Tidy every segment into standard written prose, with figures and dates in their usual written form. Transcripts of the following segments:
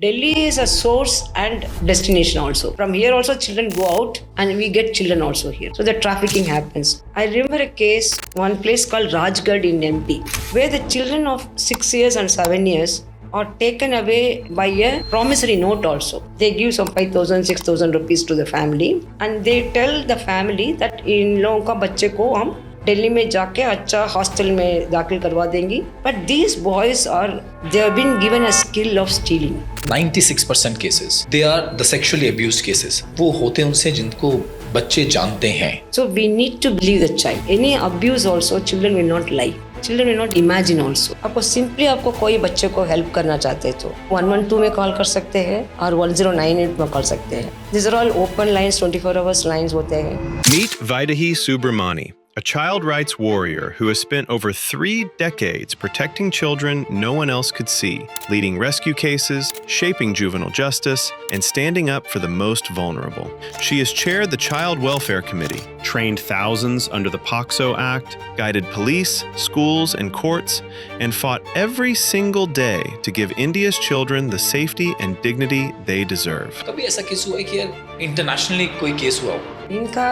Delhi is a source and destination also. From here also children go out and we get children also here. So the trafficking happens. I remember a case, one place called Rajgarh in MP, where the children of 6 years and 7 years are taken away by a promissory note also. They give some 5,000, 6,000 rupees to the family and they tell the family that इन लोगों का बच्चे को हम दिल्ली में जाके अच्छा hostel में दाखिल करवा देंगी. But these boys they have been given a skill of stealing. 96% cases, they are the sexually abused cases. वो होते हैं उनसे जिनको बच्चे जानते हैं. So we need to believe the child. Any abuse also, children will not lie. Children will not imagine also. आपको simply आपको कोई बच्चे को help करना चाहते हैं तो 112 में कॉल कर सकते हैं और 1098 में कर सकते हैं. These are all open lines, 24 hours lines होते हैं. Meet Vaidehi Subramani, a child rights warrior who has spent over 3 decades protecting children no one else could see, leading rescue cases, shaping juvenile justice, and standing up for the most vulnerable. She has chaired the Child Welfare Committee, trained thousands under the POCSO Act, guided police, schools, and courts, and fought every single day to give India's children the safety and dignity they deserve. कभी ऐसा case हुआ है कि यार internationally कोई case हुआ हो? इनका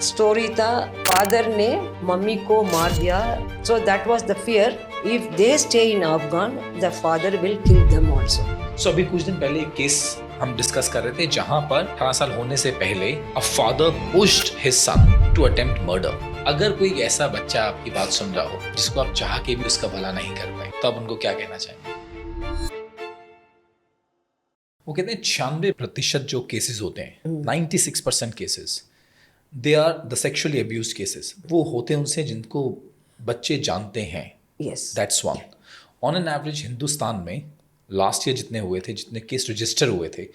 स्टोरी था, फादर ने मम्मी को मार दिया. So that was the fear. If they stay in Afghan, the father will kill them also. So अभी कुछ दिन पहले एक केस हम डिस्कस कर रहे थे जहां पर 18 साल होने से पहले a father pushed his son to attempt murder. अगर कोई ऐसा बच्चा आपकी बात सुन रहा हो जिसको आप चाह के भी उसका भला नहीं कर पाए, तो आप उनको क्या कहना चाहेंगे? वो कहते हैं 96% जो केसेस होते हैं, 96% cases, they are the sexually abused cases. वो होते हैं उनसे जिनको बच्चे जानते हैं. Yes. That's one. On an average Hindustan में लास्ट ईयर जितने हुए थे, जितने केस रजिस्टर हुए थे,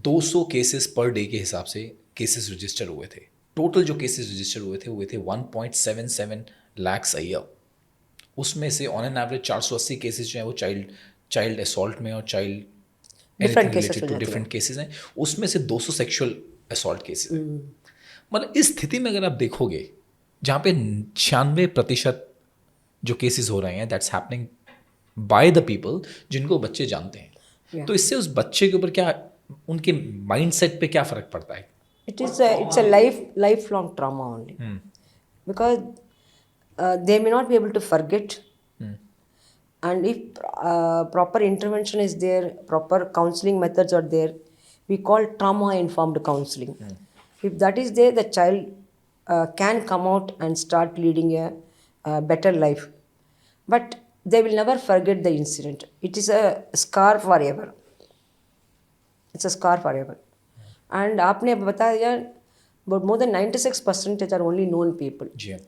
200 केसेस पर डे के हिसाब से केसेस रजिस्टर हुए थे. टोटल जो केसेस रजिस्टर हुए थे 1.77 lakhs a year. उसमें से ऑन एन एवरेज 480 केसेस जो हैं वो चाइल्ड असॉल्ट में और चाइल्ड डिफरेंट केसेस हैं. उसमें से 200 सेक्सुअल असॉल्ट केसेस हैं. मतलब इस स्थिति में अगर आप देखोगे जहाँ पे 96% जो केसेस हो रहे हैं, that's happening by the people जिनको बच्चे जानते हैं. Yeah. तो इससे उस बच्चे के ऊपर क्या, उनके माइंडसेट पे क्या फर्क पड़ता है? It's a lifelong trauma only. Because they may not be able to forget. And if proper intervention is there, proper counseling methods are there, we call trauma-informed counseling. If that is there, the child can come out and start leading a better life. But they will never forget the incident. It is a scar forever. It's a scar forever. And आपने बताया, but more than 96% are only known people. Ji.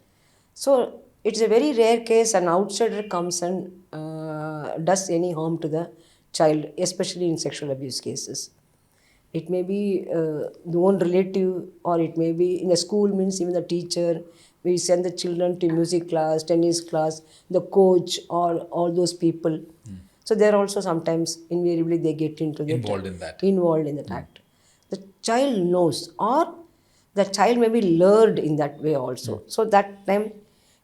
So it's a very rare case an outsider comes and does any harm to the child, especially in sexual abuse cases. It may be the own relative, or it may be in the school, means even the teacher. We send the children to music class, tennis class, the coach, or all those people. So they're also sometimes invariably they get into Involved in that act. The child knows, or the child may be lured in that way also. So that time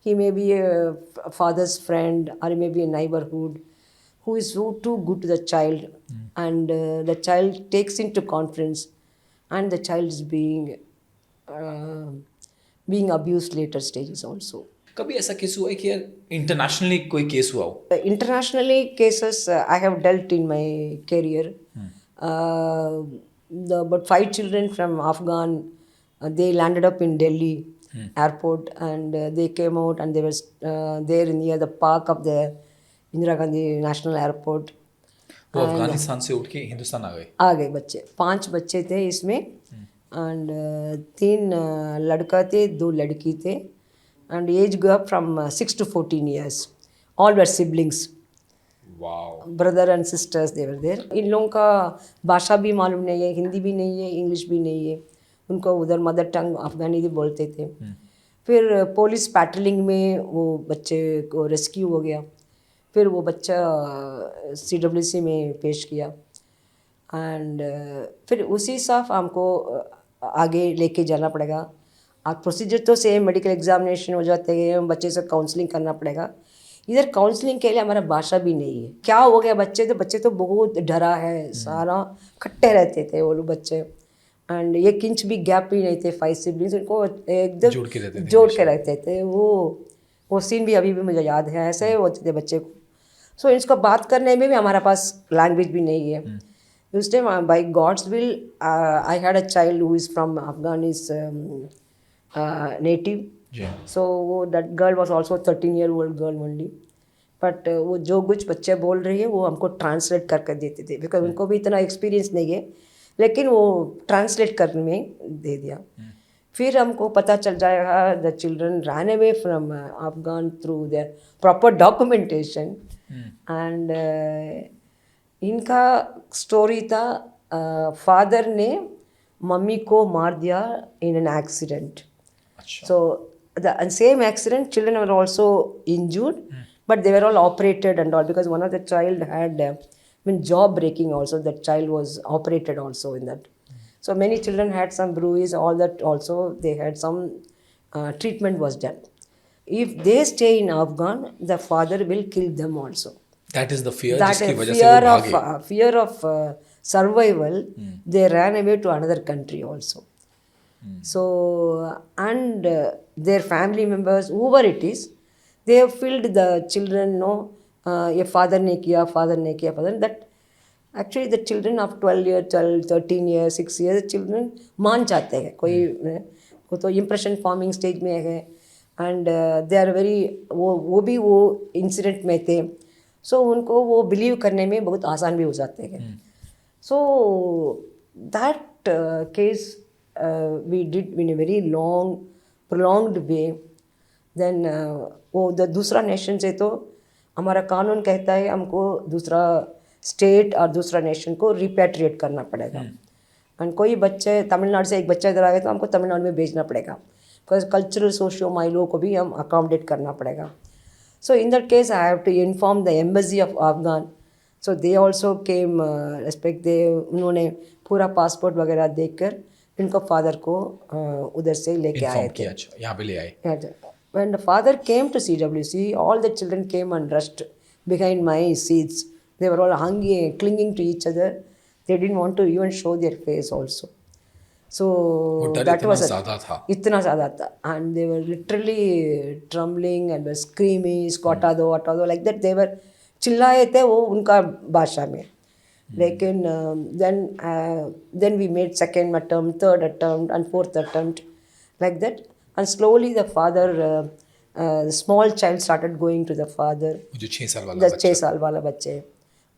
he may be a father's friend, or he may be a neighborhood who is too good to the child, and the child takes into confidence, and the child is being abused later stages also. कभी ऐसा case हुआ है कि यार internationally कोई case हुआ हो? Internationally cases I have dealt in my career. But 5 children from Afghan, they landed up in Delhi airport, and they came out and they were there near the park of the Indira Gandhi National Airport. वो अफगानिस्तान से उठ के हिंदुस्तान आ गए बच्चे. 5 बच्चे थे इसमें, and 3 लड़का थे, 2 लड़की थे, and age grew up from 6 to 14 years. All were siblings. Wow. Brother and sisters, they were there. इन लोगों का भाषा भी मालूम नहीं है, हिंदी भी नहीं है, इंग्लिश भी नहीं है. उनको उधर मदर टंग अफगानी भी बोलते थे. फिर पुलिस पैट्रोलिंग में वो बच्चे को रेस्क्यू हो गया. फिर वो बच्चा CWC में पेश किया, एंड फिर उसी साफ हमको आगे लेके जाना पड़ेगा. आप प्रोसीजर तो सेम, मेडिकल एग्जामिनेशन हो जाते हैं, बच्चे से काउंसलिंग करना पड़ेगा. इधर काउंसलिंग के लिए हमारा भाषा भी नहीं है। क्या हो गया बच्चे तो बहुत डरा है, सारा खट्टे रहते थे वो लोग बच्चे, एंड एक इंच भी गैप भी नहीं थे। 5 सिबलिंग्स उनको एकदम जोड़ के रहते थे जोड़ के रहते थे। वो सीन भी अभी भी मुझे याद है, ऐसे होते थे बच्चे को। सो इसको बात करने में भी हमारा पास लैंग्वेज भी नहीं है। उस time by God's will I had a child who is from Afghanistan native. जी सो वो that girl was also 13-year-old girl only. But वो जो कुछ बच्चे बोल रही है वो हमको ट्रांसलेट करके देते थे, बिकॉज उनको भी इतना एक्सपीरियंस नहीं है, लेकिन वो ट्रांसलेट करने में दे दिया। फिर हमको पता चल जाएगा the children run away from Afghan through the proper documentation. And इनका स्टोरी था, फादर ने मम्मी को मार दिया इन एन एक्सीडेंट। अच्छा So the same accident, children were also injured, but they were all operated and all, because one of the child had been jaw breaking also. That child was operated also in that. So many children had some bruise, all that also. They had some treatment was done. If they stay in Afghan, the father will kill them also. That is the fear That जिसकी is वजह से वो भागे। fear of survival. They ran away to another country also. So, and their family members, whoever it is, they have filled the children, no, ये father ने किया, father, that actually the children of 12 years, 12, 13 years, 6 years, children मान जाते हैं, कोई वो तो impression forming stage में है, and they are very, वो भी वो incident में थे, so उनको वो believe करने में बहुत आसान भी हो जाते हैं। So that case we did in a very long, prolonged way. Then वो दूसरा नेशन से तो हमारा कानून कहता है हमको दूसरा स्टेट और दूसरा नेशन को रिपैट्रिएट करना पड़ेगा। एंड कोई बच्चे तमिलनाडु से एक बच्चा इधर आ गया तो हमको तमिलनाडु में भेजना पड़ेगा, बिकॉज कल्चरल सोशियो माइलो को भी हम अकोमोडेट करना पड़ेगा। So in that case I have to inform the embassy of Afghan. So they also came respect, उन्होंने पूरा पासपोर्ट वगैरह देखकर इनको फादर को उधर से लेके आए थे। अच्छा यहाँ पे ले आए। When the father came to CWC, all the children came and rushed behind my seats. They were all hanging, clinging to each other. They didn't want to even show their face also. So that was इतना ज़्यादा था, and they were literally trembling and were screaming, "Squata do, like that." They were चिल्लाए थे वो उनका भाषा में। लेकिन then we made second attempt, third attempt and fourth attempt like that, and slowly the father, small child started going to the father, जो 6 साल वाला the बच्चा 6 साल वाला बच्चे,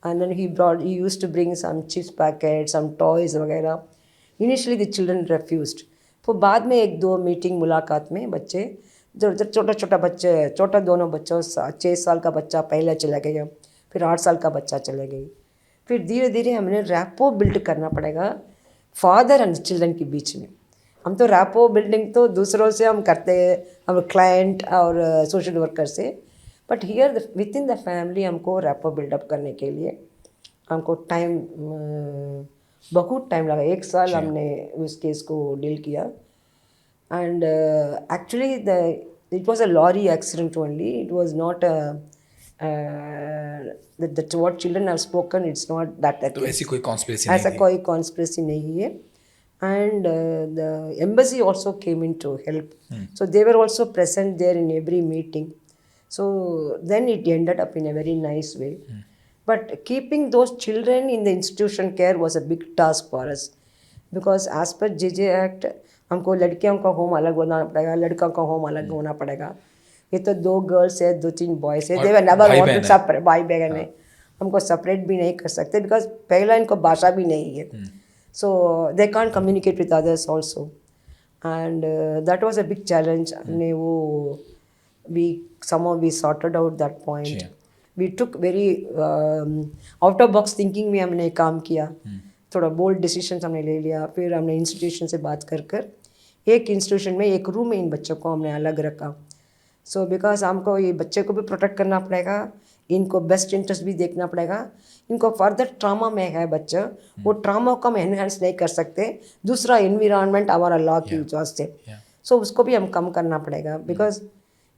and then he used to bring some chips packets, some toys वगैरह। initially the children refused, तो बाद में 1-2 मीटिंग मुलाकात में बच्चे जो छोटा बच्चे, छोटा दोनों बच्चों, 6 साल का बच्चा पहले चला गया, फिर 8 साल का बच्चा चले गई। फिर धीरे धीरे हमने रैपो बिल्ड करना पड़ेगा फादर एंड चिल्ड्रन के बीच में। हम तो रैपो बिल्डिंग तो दूसरों से हम करते हैं, हम क्लाइंट और सोशल वर्कर से, but here with in the family हमको रैपो बिल्डअप करने के लिए हमको टाइम, बहुत टाइम लगा। 1 साल हमने उस केस को डील किया। And actually it was a lorry accident only, it was not that what children have spoken, it's not that तो ऐसी कोई कॉन्स्पिरेसी ऐसा कोई कॉन्स्पिरेसी नहीं है। and the embassy also came in to help. So they were also present there in every meeting. So then it ended up in a very nice way. But keeping those children in the institution care was a big task for us, because as per JJ Act हमको लड़कियों का home अलग होना पड़ेगा, लड़कों का home अलग होना पड़ेगा। ये तो 2 गर्ल्स है, 2-3 बॉयज है, they were never want to separate, भाई बहन है, हमको सेपरेट भी नहीं कर सकते, बिकॉज पहला इनको भाषा भी नहीं है। So they can't communicate with others also, and that was a big challenge. हमने वो somehow we sorted out that point. We took very out of box thinking में हमने काम किया, थोड़ा बोल्ड डिसीजन हमने ले लिया। फिर हमने इंस्टीट्यूशन से बात कर एक इंस्टीट्यूशन में एक रूम में इन बच्चों को हमने अलग रखा। सो बिकॉज हमको ये बच्चे को भी प्रोटेक्ट करना पड़ेगा, इनको बेस्ट इंटरेस्ट भी देखना पड़ेगा, इनको फर्दर ट्रामा में है बच्चा, वो ट्रामा को हम एनहेंस नहीं कर सकते दूसरा इन्वायरमेंट हमारा लॉ की वजह से। सो उसको भी हम कम करना पड़ेगा, because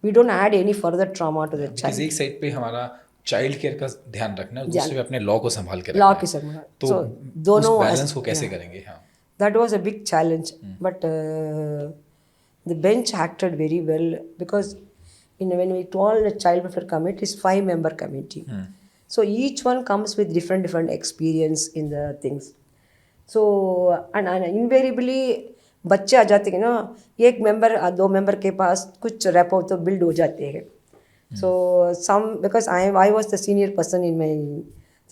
We don't add any further trauma to the because child. एक साइड पे हमारा चाइल्ड केयर का ध्यान रखना है और दूसरे पे अपने लॉ को संभाल के रखना Law है। की संभाल। तो So, उस दोनों बैलेंस को कैसे करेंगे? हाँ, that was a big challenge, but the bench acted very well because when we told the child welfare committee, it's 5-member committee. So each one comes with different experience in the things. So and invariably बच्चे आ जाते हैं ना, एक member 2 member के पास कुछ rapport तो build हो जाते हैं. So some, because I was the senior person in my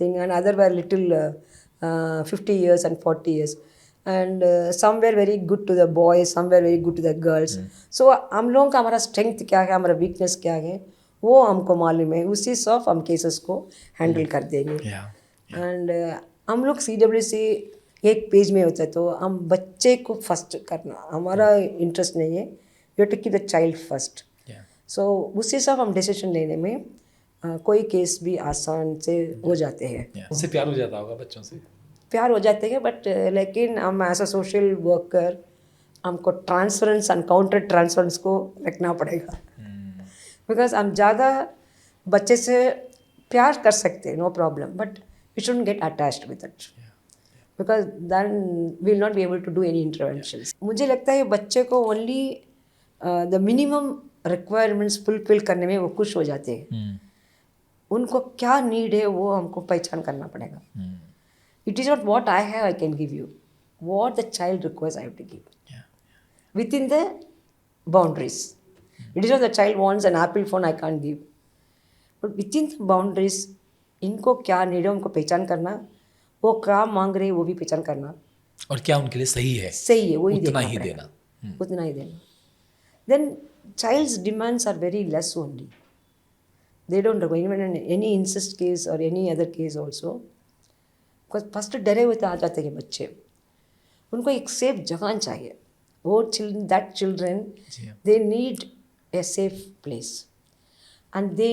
thing and other were little 50 years and 40 years and some were very good to the boys, some were very good to the girls. So हम लोगों का हमारा strength क्या है, हमारा weakness क्या है, वो हमको मालूम है. उसी हिसाब हम केसेस को हैंडल कर देंगे. एंड हम लोग CWC एक पेज में होता है तो हम बच्चे को फर्स्ट करना हमारा इंटरेस्ट नहीं है. You to keep the child first. So उसी हिसाब हम डिसीजन लेने में कोई केस भी आसान से हो जाते हैं. उससे प्यार हो जाता होगा बच्चों से? प्यार हो जाते हैं, बट लेकिन हम एज अ सोशल वर्कर हमको ट्रांसफरेंस एंड काउंटर ट्रांसफरेंस को रखना पड़ेगा. बिकॉज हम ज़्यादा बच्चे से प्यार कर सकते हैं, no problem, but we shouldn't get attached with it because then we will not be able to do any interventions. मुझे लगता है बच्चे को only the minimum requirements fulfil करने में वो खुश हो जाते हैं. उनको क्या नीड है वो हमको पहचान करना पड़ेगा. It is not what I have I can give you. What the child requires I have to give. Within the boundaries. It is not the child wants an Apple phone I can't give. But within the boundaries, इनको क्या need है उनको पहचान करना, वो क्या मांग रहे हैं वो भी पहचान करना, और क्या उनके लिए सही है, सही है वही उतना देखना ही पड़ेगा. देना. उतना ही देना. Then child's demands are very less only. They don't require even in any incest case or any other case also. Because first डरे हुए तो आ जाते हैं बच्चे. उनको एक सेफ जगह चाहिए. वो that children they need a safe place and they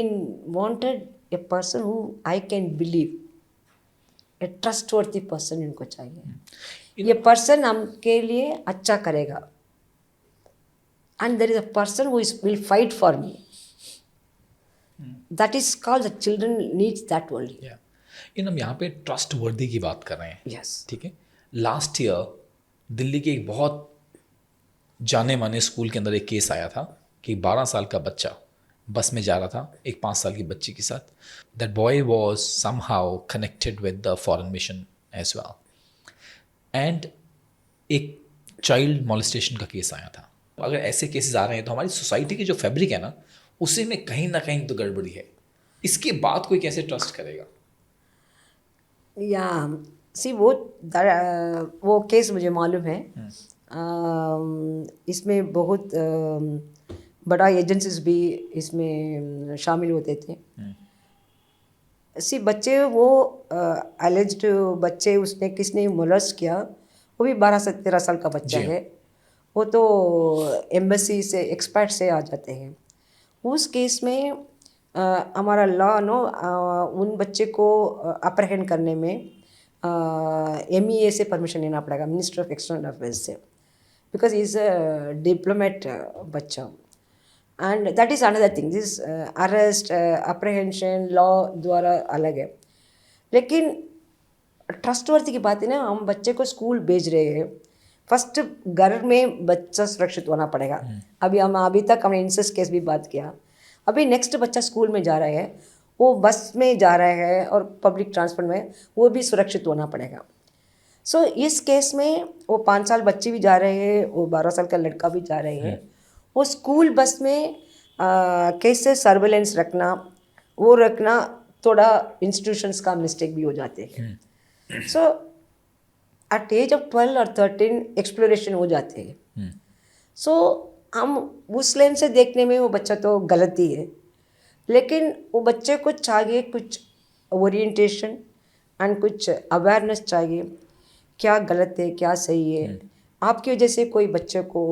wanted a person who I can believe, a trustworthy person इनको चाहिए. ये पर्सन हमके लिए अच्छा करेगा and there is a person who will fight for me. That is called the children needs that only. हम यहाँ पे ट्रस्ट वर्दी की बात कर रहे हैं. यस. ठीक है. लास्ट ईयर दिल्ली के एक बहुत जाने माने स्कूल के अंदर एक केस आया था कि 12 साल का बच्चा बस में जा रहा था एक 5 साल की बच्ची के साथ. That boy was somehow connected with the foreign mission as well and एक चाइल्ड मॉलेस्टेशन का केस आया था. अगर ऐसे केसेस आ रहे हैं तो हमारी सोसाइटी की जो फैब्रिक है ना उसी में कहीं ना कहीं तो गड़बड़ी है. इसके बाद कोई कैसे ट्रस्ट करेगा? या सी वो केस मुझे मालूम है. इसमें बहुत बड़ा एजेंसीज भी इसमें शामिल होते थे. सी बच्चे वो एलिज्ड बच्चे उसने किसने मोलेस्ट किया वो भी 12 से 13 साल का बच्चा है. वो तो एम्बेसी से एक्सपर्ट से आ जाते हैं. उस केस में हमारा लॉ उन बच्चे को अप्रहेंड करने में MEA से परमिशन लेना पड़ेगा, मिनिस्टर ऑफ एक्सटर्नल अफेयर्स से, बिकॉज इज़ अ डिप्लोमेट बच्चा. And that is another thing. This arrest apprehension law द्वारा अलग है. लेकिन ट्रस्टवर्थी की बात है ना, हम बच्चे को स्कूल भेज रहे हैं, फर्स्ट घर में बच्चा सुरक्षित होना पड़ेगा. अभी तक हमने इंसेस्ट केस भी बात किया. अभी नेक्स्ट बच्चा स्कूल में जा रहा है, वो बस में जा रहा है और पब्लिक ट्रांसपोर्ट में, वो भी सुरक्षित होना पड़ेगा. सो इस केस में वो 5 साल बच्चे भी जा रहे हैं, वो 12 साल का लड़का भी जा रहे हैं. वो स्कूल बस में कैसे सर्वेलेंस रखना, वो रखना थोड़ा इंस्टीट्यूशंस का मिस्टेक भी हो जाते हैं. सो एट एज ऑफ 12 और 13 एक्सप्लोरेशन हो जाते हैं. सो हम उस लेन से देखने में वो बच्चा तो गलत ही है, लेकिन वो बच्चे को चाहिए कुछ ओरिएंटेशन एंड कुछ अवेयरनेस चाहिए, क्या गलत है क्या सही है. आपकी वजह से कोई बच्चे को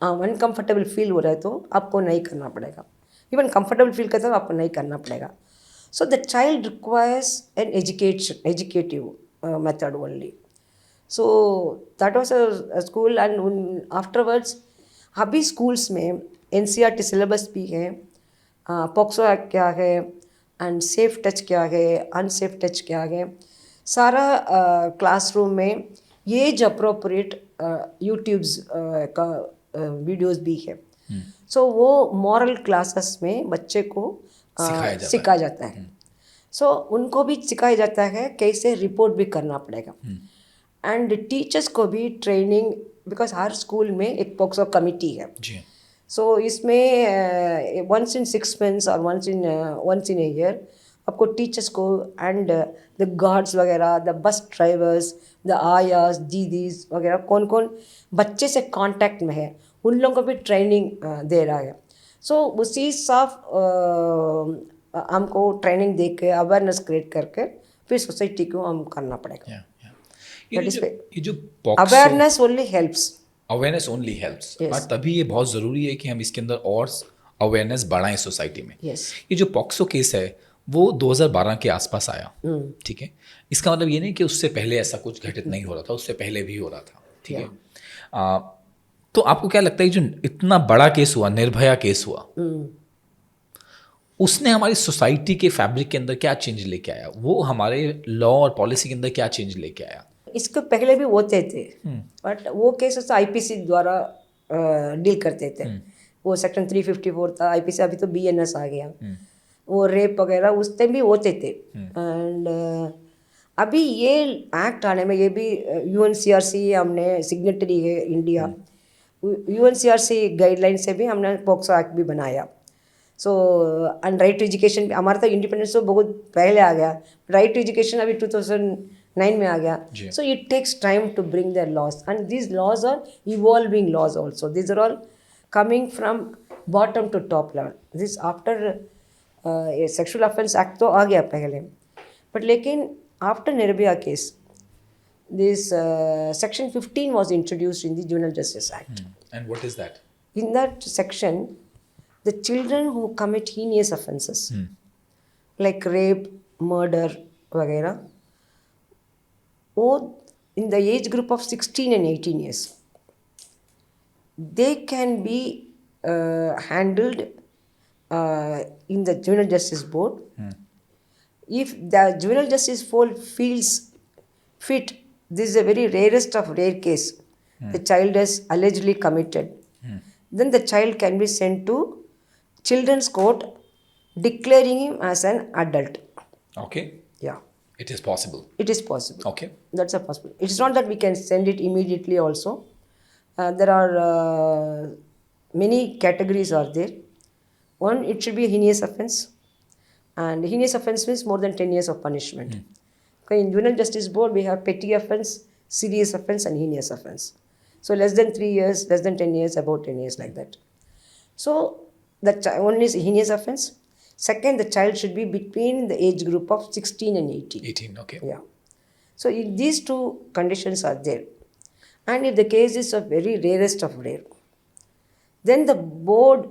अनकम्फर्टेबल फील हो रहा है तो आपको नहीं करना पड़ेगा. इवन कंफर्टेबल फील करता है तो आपको नहीं करना पड़ेगा. सो the child requires N educative method only. So that was a school and afterwards अभी स्कूल्स में एनसीईआरटी सिलेबस भी है, पॉक्सो एक्ट क्या है एंड सेफ टच क्या है, अनसेफ टच क्या है, सारा क्लासरूम में एज अप्रोप्रिएट यूट्यूब्स का वीडियोस भी है. सो वो मॉरल क्लासेस में बच्चे को सिखाया जाता है. सो उनको भी सिखाया जाता है कैसे रिपोर्ट भी करना पड़ेगा. एंड टीचर्स को भी ट्रेनिंग, बिकॉज हर स्कूल में एक पॉक्सो कमिटी है. जी. सो इसमें वंस इन 6 months और वंस इन ए ईयर आपको टीचर्स को एंड द गार्ड्स वगैरह, the bus drivers, the ayahs, didis वगैरह कौन कौन बच्चे से कांटेक्ट में है उन लोगों को भी ट्रेनिंग दे रहा है. सो उसी साफ हमको ट्रेनिंग दे के अवेयरनेस क्रिएट करके फिर सोसाइटी को हम करना पड़ेगा. ये जो awareness only helps. Awareness only helps, Yes. और तभी ये बहुत ज़रूरी है कि हम इसके अंदर और अवेयरनेस बढ़ाएं सोसाइटी में. Yes. ये जो पॉक्सो केस है वो 2012 के आसपास आया. ठीक है. इसका मतलब ये नहीं कि उससे पहले ऐसा कुछ घटित नहीं हो रहा था, उससे पहले भी हो रहा था. ठीक है. तो आपको क्या लगता है जो इतना बड़ा केस हुआ, निर्भया केस हुआ, उसने हमारी सोसाइटी के फैब्रिक के अंदर क्या चेंज लेके आया? वो हमारे लॉ और पॉलिसी के अंदर क्या चेंज लेके आया? इसके पहले भी होते थे, बट वो केसेस आईपीसी द्वारा डील करते थे. वो सेक्शन 354 था आईपीसी, अभी तो बीएनएस आ गया. वो रेप वगैरह उस टाइम भी होते थे. एंड अभी ये एक्ट आने में, ये भी यूएनसीआरसी हमने सिग्नेटरी है इंडिया, यूएनसीआरसी गाइडलाइन से भी हमने पॉक्सो एक्ट भी बनाया. So and right to education भी, हमारा तो इंडिपेंडेंस तो बहुत पहले आ गया, राइट टू एजुकेशन अभी 2009 में आ गया. So it takes time to bring their laws and these laws are evolving laws also. These are all coming from bottom to top level. This after sexual offence act तो आ गया पहले, but लेकिन after Nirbhaya case this section 15 was introduced in the Juvenile Justice Act. And what is that? In that section, the children who commit heinous offences like rape, murder, वगैरह, वो in the age group of 16 and 18 years, they can be handled in the Juvenile Justice Board. If the Juvenile Justice Board feels fit, this is a very rarest of rare case, the child has allegedly committed, then the child can be sent to children's court declaring him as an adult. Okay. Yeah, It is possible. it is possible. Okay. That's a possible. It is not that we can send it immediately also. There are many categories are there. One, it should be a heinous offense, and heinous offense means more than 10 years of punishment. Okay, in Juvenile Justice Board, we have petty offense, serious offense, and heinous offense. So less than 3 years, less than 10 years, about 10 years, like that. So one is heinous offense. Second, the child should be between the age group of 16 and 18. 18, okay. Yeah. So if these two conditions are there, and if the case is of very rarest of rare, then the board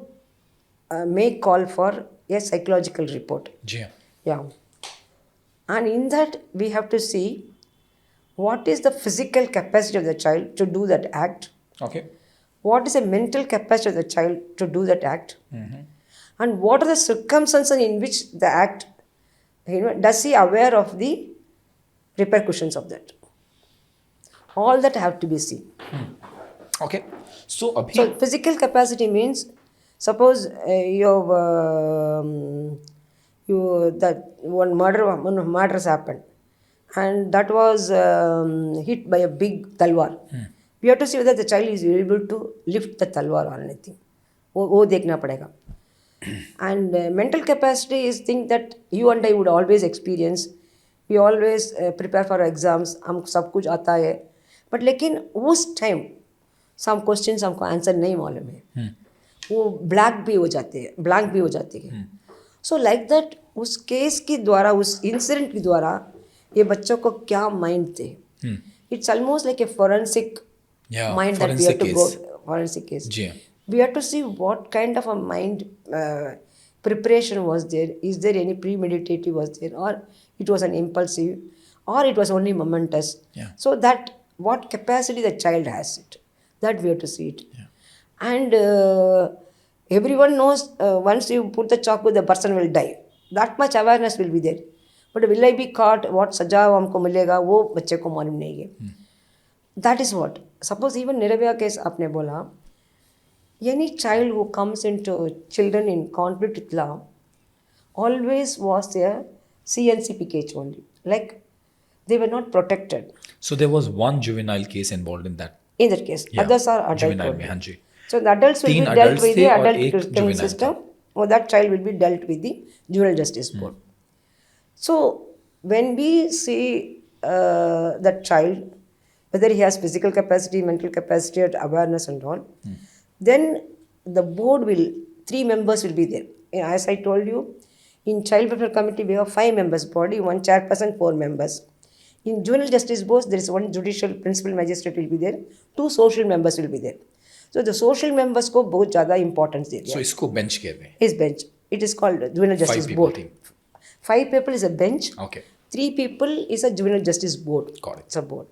may call for a psychological report. जी हाँ. Yeah. And in that, we have to see what is the physical capacity of the child to do that act, Okay. what is the mental capacity of the child to do that act, and what are the circumstances in which the act, does he aware of the repercussions of that. All that have to be seen. Okay. So अभी So physical capacity means, suppose that one murder has happened, and that was hit by a big talwar. We have to see whether the child is able to lift the talwar or anything. वो देखना पड़ेगा. And mental capacity is thing that you and I would always experience. We always prepare for exams. हम सब कुछ आता है. But लेकिन उस time some questions हमको answer नहीं मालूम है. वो blank भी हो जाते हैं. So like that, उस केस के द्वारा, उस इंसिडेंट के द्वारा ये बच्चों को क्या माइंड थे. It's almost like a forensic mind that we have to go. Forensic case. जी हाँ. We have to see what kind of a mind preparation was there. Is there any premeditative was there, or it was an impulsive, or it was only momentous. Yeah. So that what capacity the child has it, that we have to see it. Yeah. And everyone knows once you put the चाकू the person will die. That much awareness will be there. But will I be caught? What सजा हमको मिलेगा वो बच्चे को मालूम नहीं है. That is what. Suppose even Niravya case आपने बोला, any child who comes into children in conflict with law always was a CNCP case only. Like they were not protected So there was one juvenile case involved in that. in that case. Yeah. Others are adult. Juvenile only. में, हाँ जी. So the adults will be तीन dealt adults with थे the और adult एक criminal juvenile system, था. or that child will be dealt with the juvenile justice board. So when we see that child, whether he has physical capacity, mental capacity, or awareness and all, then the board will, 3 members will be there. As I told you, in child welfare committee we have 5 members body, 1 chairperson, 4 members. In juvenile justice board there is 1 judicial principal magistrate will be there, 2 social members will be there. So the social members को बहुत ज़्यादा importance दे दिया. So इसको bench कहते हैं. Is bench. It is called juvenile justice people board. team. 5 people is a bench. Okay. 3 people is a juvenile justice board. Got it. It's a board.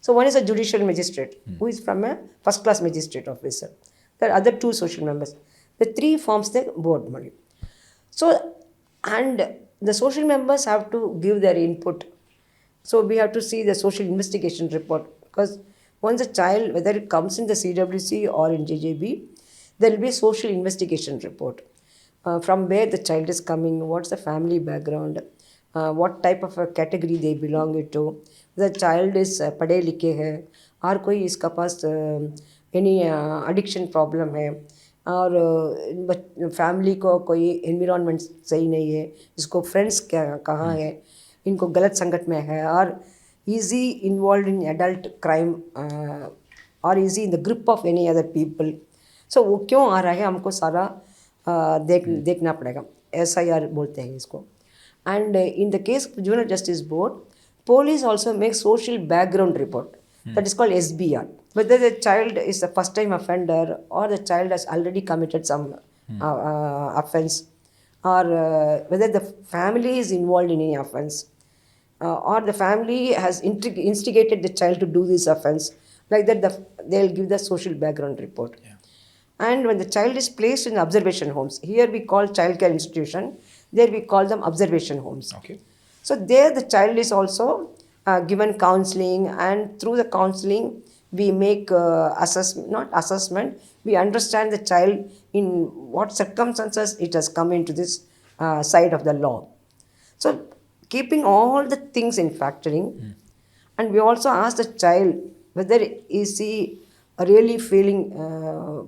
So one is a judicial magistrate who is from a first class magistrate officer. The other 2 social members. The 3 forms the board money. So and the social members have to give their input. So we have to see the social investigation report, because once a child, whether it comes in the CWC or in JJB, there will be a social investigation report. From where the child is coming, what's the family background, what type of a category they belong to. The child is पढ़े लिखे है, और कोई इसका पास any addiction problem है, और family को कोई एनवायरनमेंट सही नहीं है, इसको फ्रेंड्स क्या कहाँ है, इनको गलत संगत में है, और easy involved in adult crime, or easy in the grip of any other people. So वो क्यों आ रहा है हमको सारा देखना पड़ेगा. SIR बोलते हैं इसको. And in the case of Juvenile Justice Board, police also make social background report. That is called SBR. Whether the child is a first time offender or the child has already committed some offense, or whether the family is involved in any offense, or the family has instigated the child to do this offense. Like that, they'll give the social background report. Yeah. And when the child is placed in observation homes, here we call child care institution, there we call them observation homes. Okay. So there the child is also given counseling, and through the counseling we make assessment, we understand the child in what circumstances it has come into this side of the law. So keeping all the things in factoring, and we also ask the child whether is he really feeling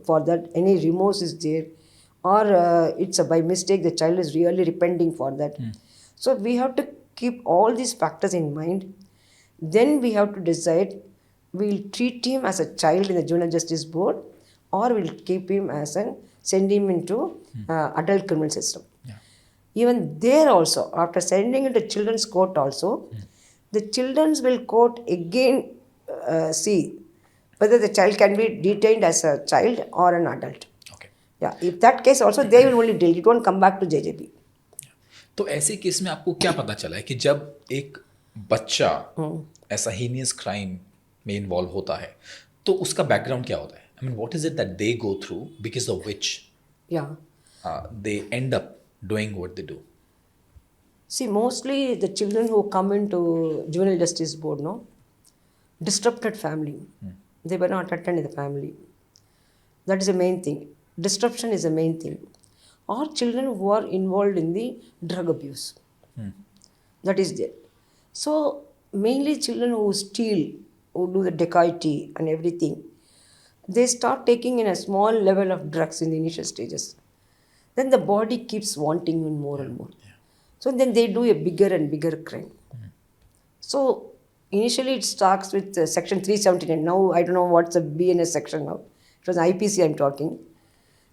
for that, any remorse is there, or it's by mistake the child is really repenting for that. So we have to keep all these factors in mind. Then we have to decide, we'll treat him as a child in the Juvenile Justice Board, or we'll keep him as send him into adult criminal system. Yeah. Even there also, after sending into children's court also, the children's will court again see whether the child can be detained as a child or an adult. Okay. Yeah, if that case also, they will only deal. It won't come back to JJB. तो ऐसे case में आपको क्या पता चला है कि जब एक बच्चा ऐसा हीनियस क्राइम में इन्वॉल्व होता है तो उसका बैकग्राउंड क्या होता है? I mean what is it that they go through because of which they and up doing what they do? See, mostly the children who come into Juvenile Justice Board, disrupted family. They were not attended in the family. That is the main thing. Disruption is the main thing. Or children who are involved in the drug abuse. That is there. So mainly children who steal, who do the dacoity and everything, they start taking in a small level of drugs in the initial stages. Then the body keeps wanting more and more. So then they do a bigger and bigger crime. So initially it starts with section 379. Now I don't know what's the BNS section now. It was IPC I'm talking.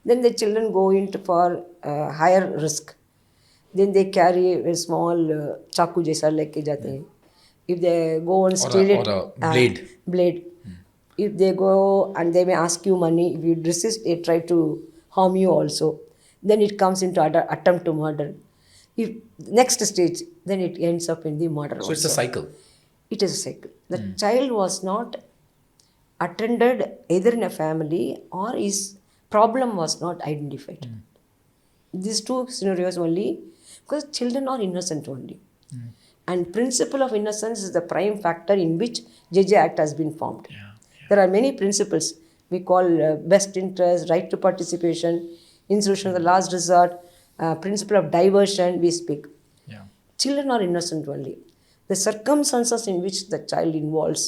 Then the children go into for higher risk. Then they carry a small chaku jaisa leke jate hain. If they go and steal it, or a blade. Blade. If they go and they may ask you money, if you resist, they try to harm you also. Then it comes into attempt to murder. If next stage, then it ends up in the murder. So it's a cycle. It is a cycle. The child was not attended either in a family or is problem was not identified. These two scenarios only, because children are innocent only. And principle of innocence is the prime factor in which JJ Act has been formed. There are many principles we call best interest, right to participation, institution of the last resort, principle of diversion, we speak. Yeah. Children are innocent only. The circumstances in which the child involves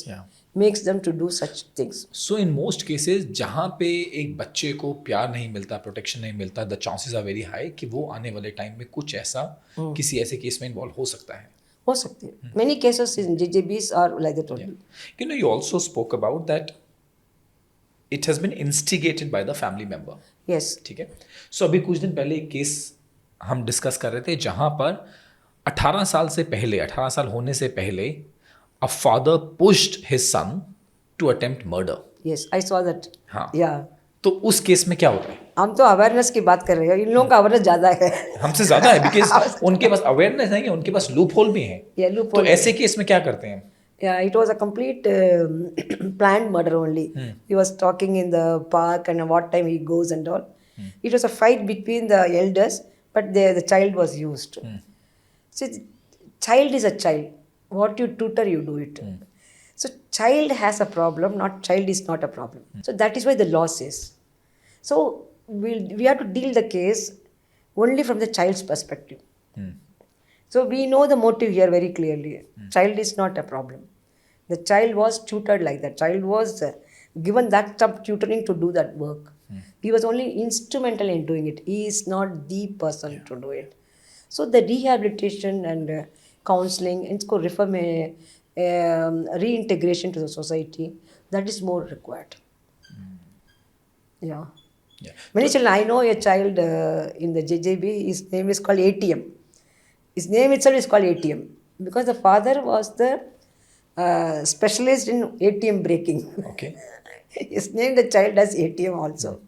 makes them to do such things. So in most cases जहाँ पे एक बच्चे को प्यार नहीं मिलता, protection नहीं मिलता, the chances are very high कि वो आने वाले टाइम में कुछ ऐसा किसी ऐसे केस में इन्वॉल्व हो सकता है. हो सकते हैं. Many cases in JJBs are like that only. You know, you also spoke about that it has been instigated by the family member. Yes. ठीक है. सो अभी कुछ दिन पहले एक केस हम डिस्कस कर रहे थे जहाँ पर 18 साल से पहले, 18 साल होने से पहले a father pushed his son to attempt murder. Yes, I saw that. हाँ. Yeah. तो उस केस में क्या होता है? हम तो अवेयरनेस की बात कर रहे हैं. इन लोगों का अवेयरनेस ज़्यादा है. हमसे ज़्यादा है बिकॉज उनके पास अवेयरनेस नहीं है, उनके पास लूप होल भी है. Yeah, loophole तो ऐसे केस में क्या करते हैं? Yeah, it was a complete planned murder only. He was talking in the park and what time he goes and all. It was a fight between the elders, but the child was used. See, child is a child. What you tutor, you do it. So child has a problem, not child is not a problem. So that is why the law says. So we have to deal the case only from the child's perspective. So we know the motive here very clearly. Child is not a problem. The child was tutored like that. Child was given that type of tutoring to do that work. He was only instrumental in doing it. He is not the person to do it. So the rehabilitation and counseling, इसको reintegration to the society, that is more required. Yeah. Many children, I know a child in the JJB, his name is called ATM. His name itself is called ATM because the father was the specialist in ATM breaking. Okay. His name the child as ATM also.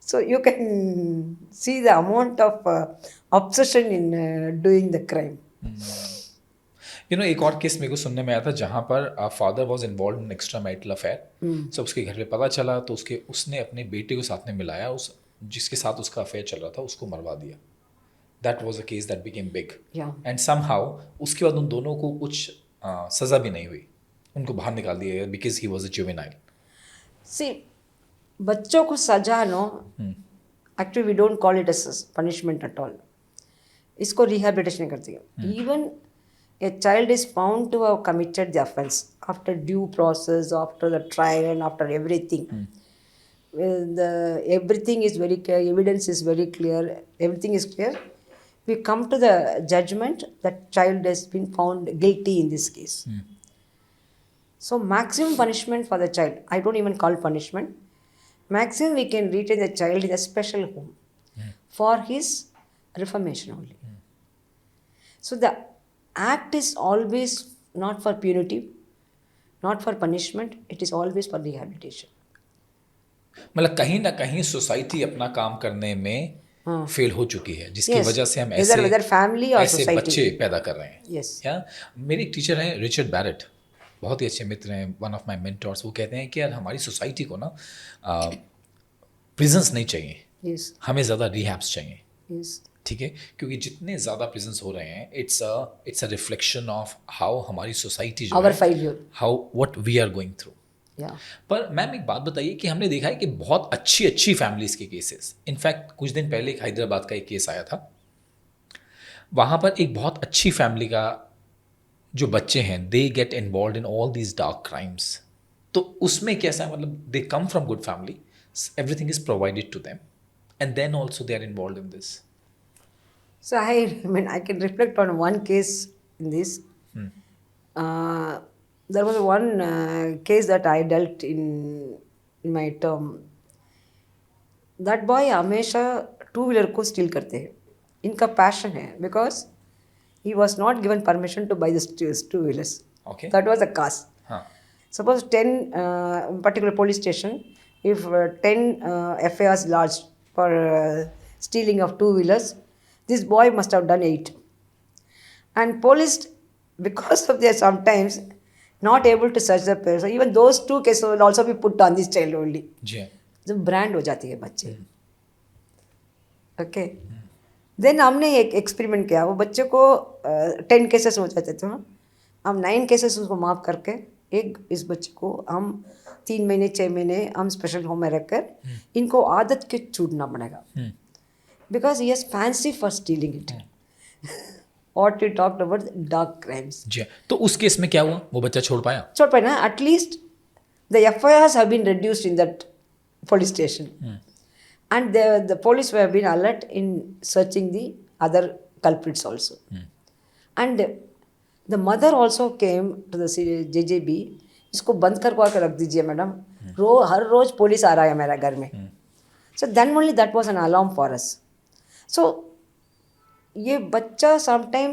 So you can see the amount of obsession in doing the crime. You know एक और case मेरे को सुनने में आया था जहाँ पर father was involve in extra marital affair. So उसके घर पे पता चला तो उसने अपने बेटे को साथ में मिलाया, उस जिसके साथ उसका अफेयर चल रहा था उसको मरवा दिया. That was a case that became big and somehow उसके बाद उन दोनों को कुछ सज़ा भी नहीं हुई, उनको बाहर निकाल दिया गया because he was a juvenile. See बच्चों को सजा no, actually we don't call it as punishment at all. इसको रिहैबिलिटेशन करती है. Even a child is found to have committed the offense after due process, after the trial and after everything. Everything is very clear, evidence is very clear, everything is clear. We come to the judgment that child has been found guilty in this case. So maximum punishment for the child, I don't even call punishment. Maximum we can retain the child in a special home for his reformation only. So the act is always not for punitive, not for punishment, it is always for rehabilitation. मतलब कहीं ना कहीं society अपना काम करने में fail हो चुकी है जिसकी वजह से हम ऐसे बच्चे पैदा कर रहे हैं. Yes. या मेरे एक टीचर हैं रिचर्ड बैरेट, बहुत ही अच्छे मित्र हैं, वन ऑफ माय मेंटर्स. वो कहते हैं कि यार हमारी सोसाइटी को ना प्रिजन्स नहीं चाहिए. Yes. हमें ज़्यादा रिहैब्स चाहिए. Yes. ठीक है, क्योंकि जितने ज़्यादा प्रिजन्स हो रहे हैं it's a reflection of how हमारी सोसाइटी जो Our failure. How what we are going through. Yeah. पर मैम एक बात बताइए कि हमने देखा है कि बहुत अच्छी फैमिलीज़ के केसेस, इनफैक्ट कुछ दिन पहले एक हैदराबाद का एक केस आया था, वहाँ पर एक बहुत अच्छी फैमिली का जो बच्चे हैं they get involve in all these dark crimes. तो उसमें कैसा है, मतलब they come from good family, everything is provided to them and then also they are involve in this. So I can reflect on one case in this. There was one case that I dealt in my term. That boy हमेशा two wheeler को steel करते हैं. इनका passion है because he was not given permission to buy the two wheelers. Okay. That was a cause. Suppose 10 particular police station, if 10 FIRs lodged for stealing of two wheelers, this boy must have done 8. And police, because of their sometimes not able to search the person, even those 2 cases will also be put on this child only. जी. तो brand हो जाती है बच्चे. Okay then हमने एक experiment किया. वो बच्चे को 10 केसेस हो जाते थे. हम 9 केसेस उसको माफ करके एक इस बच्चे को हम 3 महीने 6 महीने हम स्पेशल होम में रखकर इनको आदत के छूटना पड़ेगा. Because he has fancy for stealing it. What you talked about dark crimes. जी हाँ. तो उस केस में क्या हुआ, वो बच्चा छोड़ पाया? छोड़ पाए ना. At least the FIRs have been reduced in that police station. And the police have been alert in searching the other culprits also. And the mother also came to the JJB. इसको बंद करवा कर रख दीजिए madam. हर रोज police आ रहा है मेरा घर में. So then only that was an alarm for us. So ये बच्चा समटाइम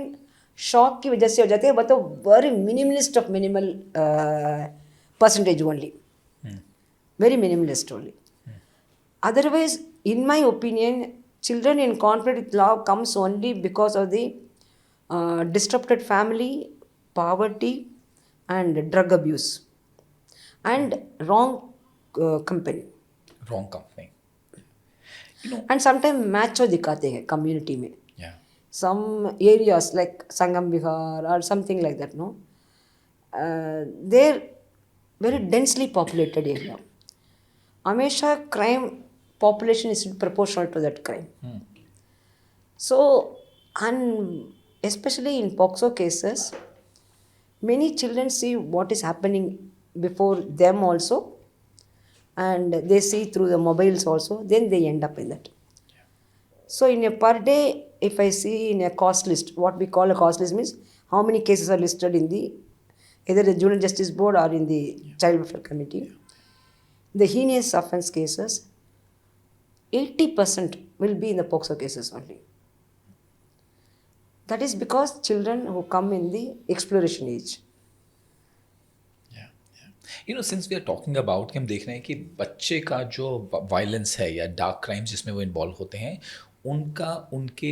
शॉक की वजह से हो जाते हैं, but very minimalist of minimal percentage only, very minimalist only. Otherwise in my opinion children in conflict with law comes only because of the disrupted family, poverty and drug abuse and wrong company. Wrong company. And sometimes macho दिखाते हैं community में. Yeah. Some areas like Sangam Bihar or something like that, no? They're very densely populated area. हमेशा crime population is proportional to that crime. So, and especially in POCSO cases, many children see what is happening before them also, and they see through the mobiles also, then they end up in that. So in a per day, if I see in a cost list, what we call a cost list means how many cases are listed in the either the Juvenile Justice Board or in the Child Welfare Committee. The heinous offence cases, 80% will be in the POCSO cases only. That is because children who come in the exploration age. Since we are talking about कि हम देख रहे हैं कि बच्चे का जो violence है या डार्क क्राइम्स जिसमें वो इन्वॉल्व होते हैं, उनका उनके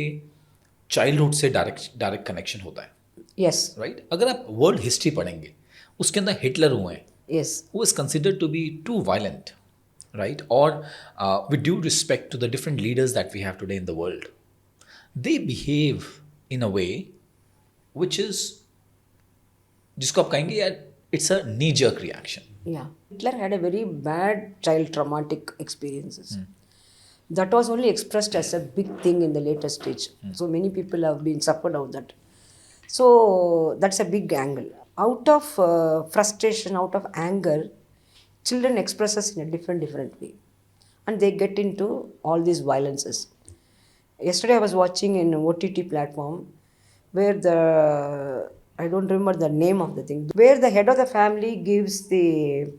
चाइल्डहुड से डायरेक्ट कनेक्शन होता है. Yes. राइट. अगर आप वर्ल्ड हिस्ट्री पढ़ेंगे, उसके अंदर हिटलर हुए हैं. Yes. Who is considered to be too violent, right? Or with due respect to the different leaders that we have today in the world, they behave in a way which is, जिसको आप कहेंगे यार, it's a knee-jerk reaction. Yeah. Hitler had a very bad child traumatic experiences. That was only expressed as a big thing in the later stage. So many people have been suffered of that. So that's a big angle. Out of frustration, out of anger, children express us in a different way. And they get into all these violences. Yesterday I was watching in OTT platform where I don't remember the name of the thing, where the head of the family gives the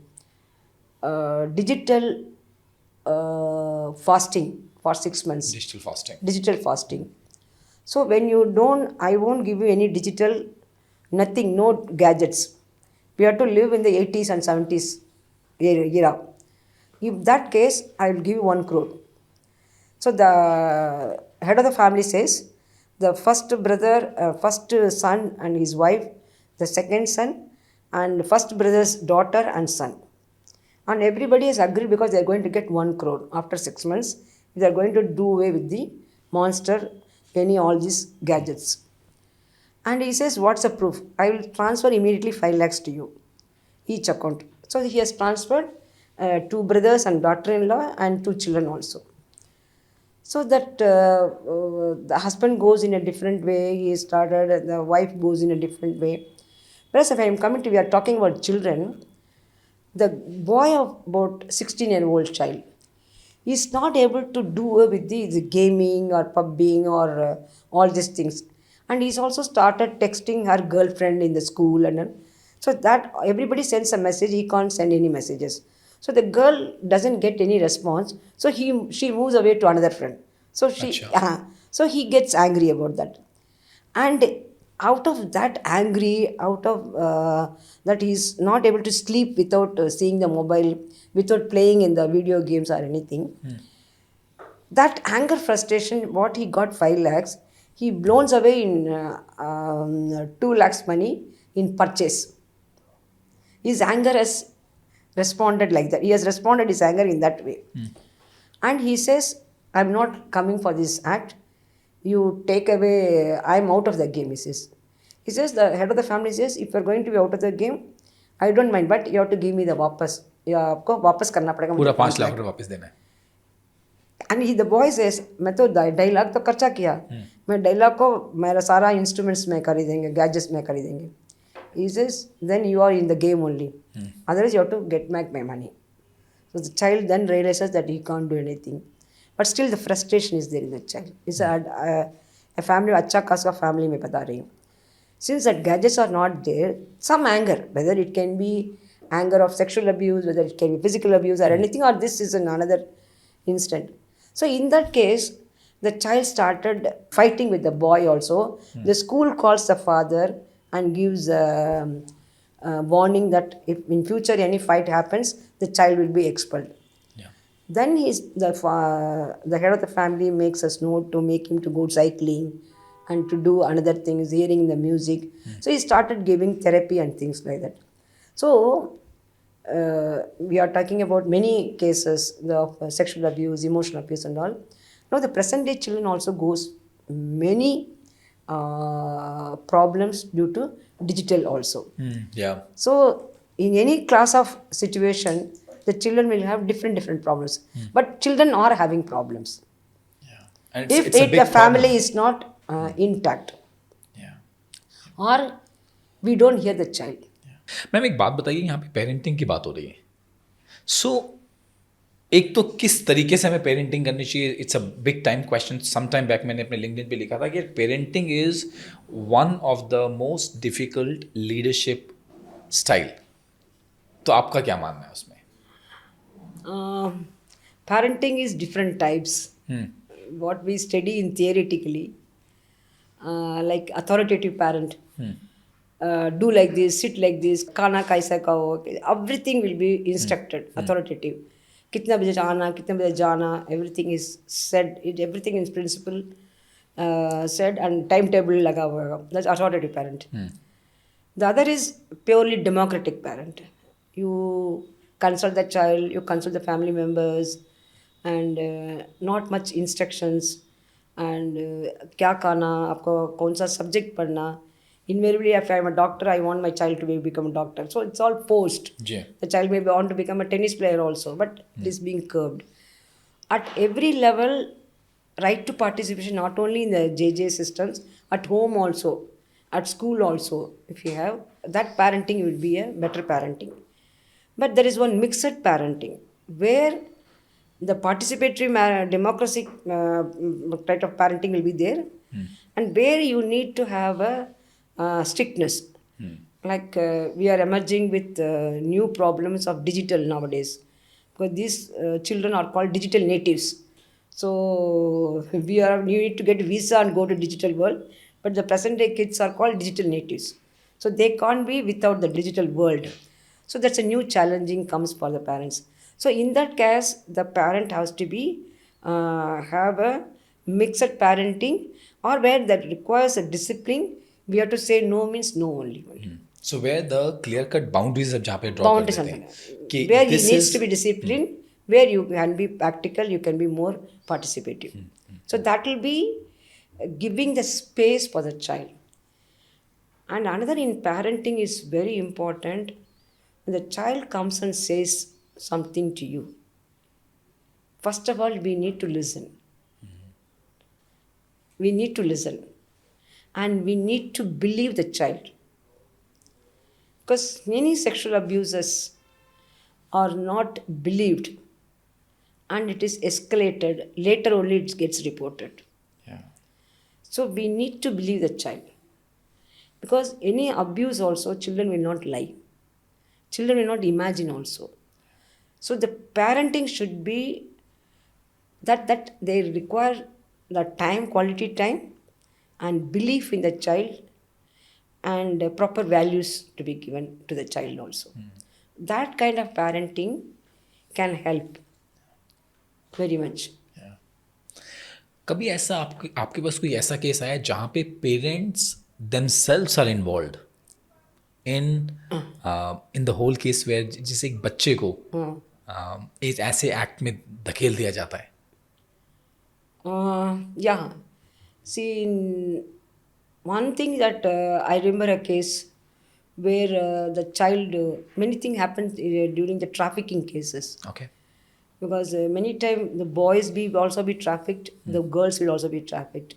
digital fasting for 6 months. Digital fasting. So when you don't, I won't give you any digital, nothing, no gadgets. We have to live in the 80s and 70s era. In that case, I will give you 1 crore. So the head of the family says, the first brother, first son and his wife, the second son, and first brother's daughter and son. And everybody has agreed because they are going to get 1 crore after 6 months. They are going to do away with the monster, all these gadgets. And he says, what's the proof? I will transfer immediately 5 lakhs to you, each account. So he has transferred 2 brothers and daughter-in-law and 2 children also. So that the husband goes in a different way, he started, the wife goes in a different way. Whereas if I am coming to, we are talking about children, the boy of about 16-year-old child is not able to do with the gaming or pubbing or all these things. And he's also started texting her girlfriend in the school. And so that everybody sends a message, he can't send any messages. So the girl doesn't get any response. So she moves away to another friend. So so he gets angry about that. And out of that angry, out of that he's not able to sleep without seeing the mobile, without playing in the video games or anything. That anger, frustration, what he got 5 lakhs, he blows away in 2 lakhs money in purchase. His anger has responded like that. He has responded his anger in that way. And he says, I'm not coming for this act. You take away, I'm out of the game, he says. He says, the head of the family says, if you're going to be out of the game, I don't mind, but you have to give me the वापस. या आपको वापस करना पड़ेगा पूरा मुझे 5 लाख रुपए वापस देना है. And he the boy says मैं तो 2.5 लाख तो खर्चा किया, मैं 2.5 लाख को मेरा सारा इंस्ट्रूमेंट्स में खरीदेंगे, गैजेट्स में खरीदेंगे. He says, then you are in the game only. Otherwise, you have to get back my money. So the child then realizes that he can't do anything. But still the frustration is there in the child. It's a family, अच्छा खासा family में बता रही हूँ. Since that gadgets are not there, some anger, whether it can be anger of sexual abuse, whether it can be physical abuse or anything, or this is in another instant. So in that case, the child started fighting with the boy also. The school calls the father and gives a warning that if in future any fight happens, the child will be expelled. Yeah. Then the head of the family makes us note to make him to go cycling and to do another things, hearing the music. So he started giving therapy and things like that. So we are talking about many cases of sexual abuse, emotional abuse and all. Now the present day children also goes many problems due to digital also. Yeah. So in any class of situation, the children will have different problems. But children are having problems. And If it's a big the family problem. is not intact, Yeah. or we don't hear the child. Ma'am एक बात बताइए, यहाँ पे parenting की बात हो रही है. सो एक तो किस तरीके से हमें पेरेंटिंग करनी चाहिए, it's a big time question. Some time back मैंने अपने लिंक्डइन पे लिखा था कि parenting is one of the most difficult leadership style. तो आपका क्या मानना है उसमें? Parenting is different types. What we study in theoretically, like authoritative parent. Do like this, sit like this, खाना कैसा खाओ, everything will be instructed, authoritative. कितना बजे आना, कितने बजे जाना, everything is said, everything is principle said and timetable लगा हुआ है. That's authoritative parent. The other is purely democratic parent. You consult the child, you consult the family members, and not much instructions. And क्या खाना, आपको कौन सा subject पढ़ना. Invariably, if I'm a doctor, I want my child to become a doctor. So it's all forced. Yeah. The child may want to become a tennis player also, but it is being curbed. At every level, right to participation, not only in the JJ systems, at home also, at school also, if you have, that parenting will be a better parenting. But there is one mixed parenting, where the participatory democracy type of parenting will be there, and where you need to have a strictness. Like we are emerging with new problems of digital nowadays, because these children are called digital natives. So you need to get visa and go to digital world, but the present day kids are called digital natives. So they can't be without the digital world. So that's a new challenging comes for the parents. So in that case, the parent has to be have a mixed parenting, or where that requires a discipline. We have to say no means no only. So where the clear cut boundaries अब जहाँ पे draw कर Boundaries देते हैं कि where he this needs is to be disciplined, where you can be practical, you can be more participative. So that will be giving the space for the child. And another in parenting is very important. When the child comes and says something to you, first of all, we need to listen. We need to listen. And we need to believe the child. Because many sexual abuses are not believed, and it is escalated. Later only it gets reported. Yeah. So we need to believe the child. Because any abuse also, children will not lie. Children will not imagine also. So the parenting should be that they require the time, quality time, and belief in the child, and proper values to be given to the child also. That kind of parenting can help very much. कभी ऐसा आपके पास कोई ऐसा case आया जहाँ पे parents themselves are involved in the whole case where जिसे एक बच्चे को एक ऐसे एक्ट में धकेल दिया जाता है? Yeah. See, one thing that I remember a case where the child, many things happened during the trafficking cases. Okay. Because many times the boys be also be trafficked, the girls will also be trafficked.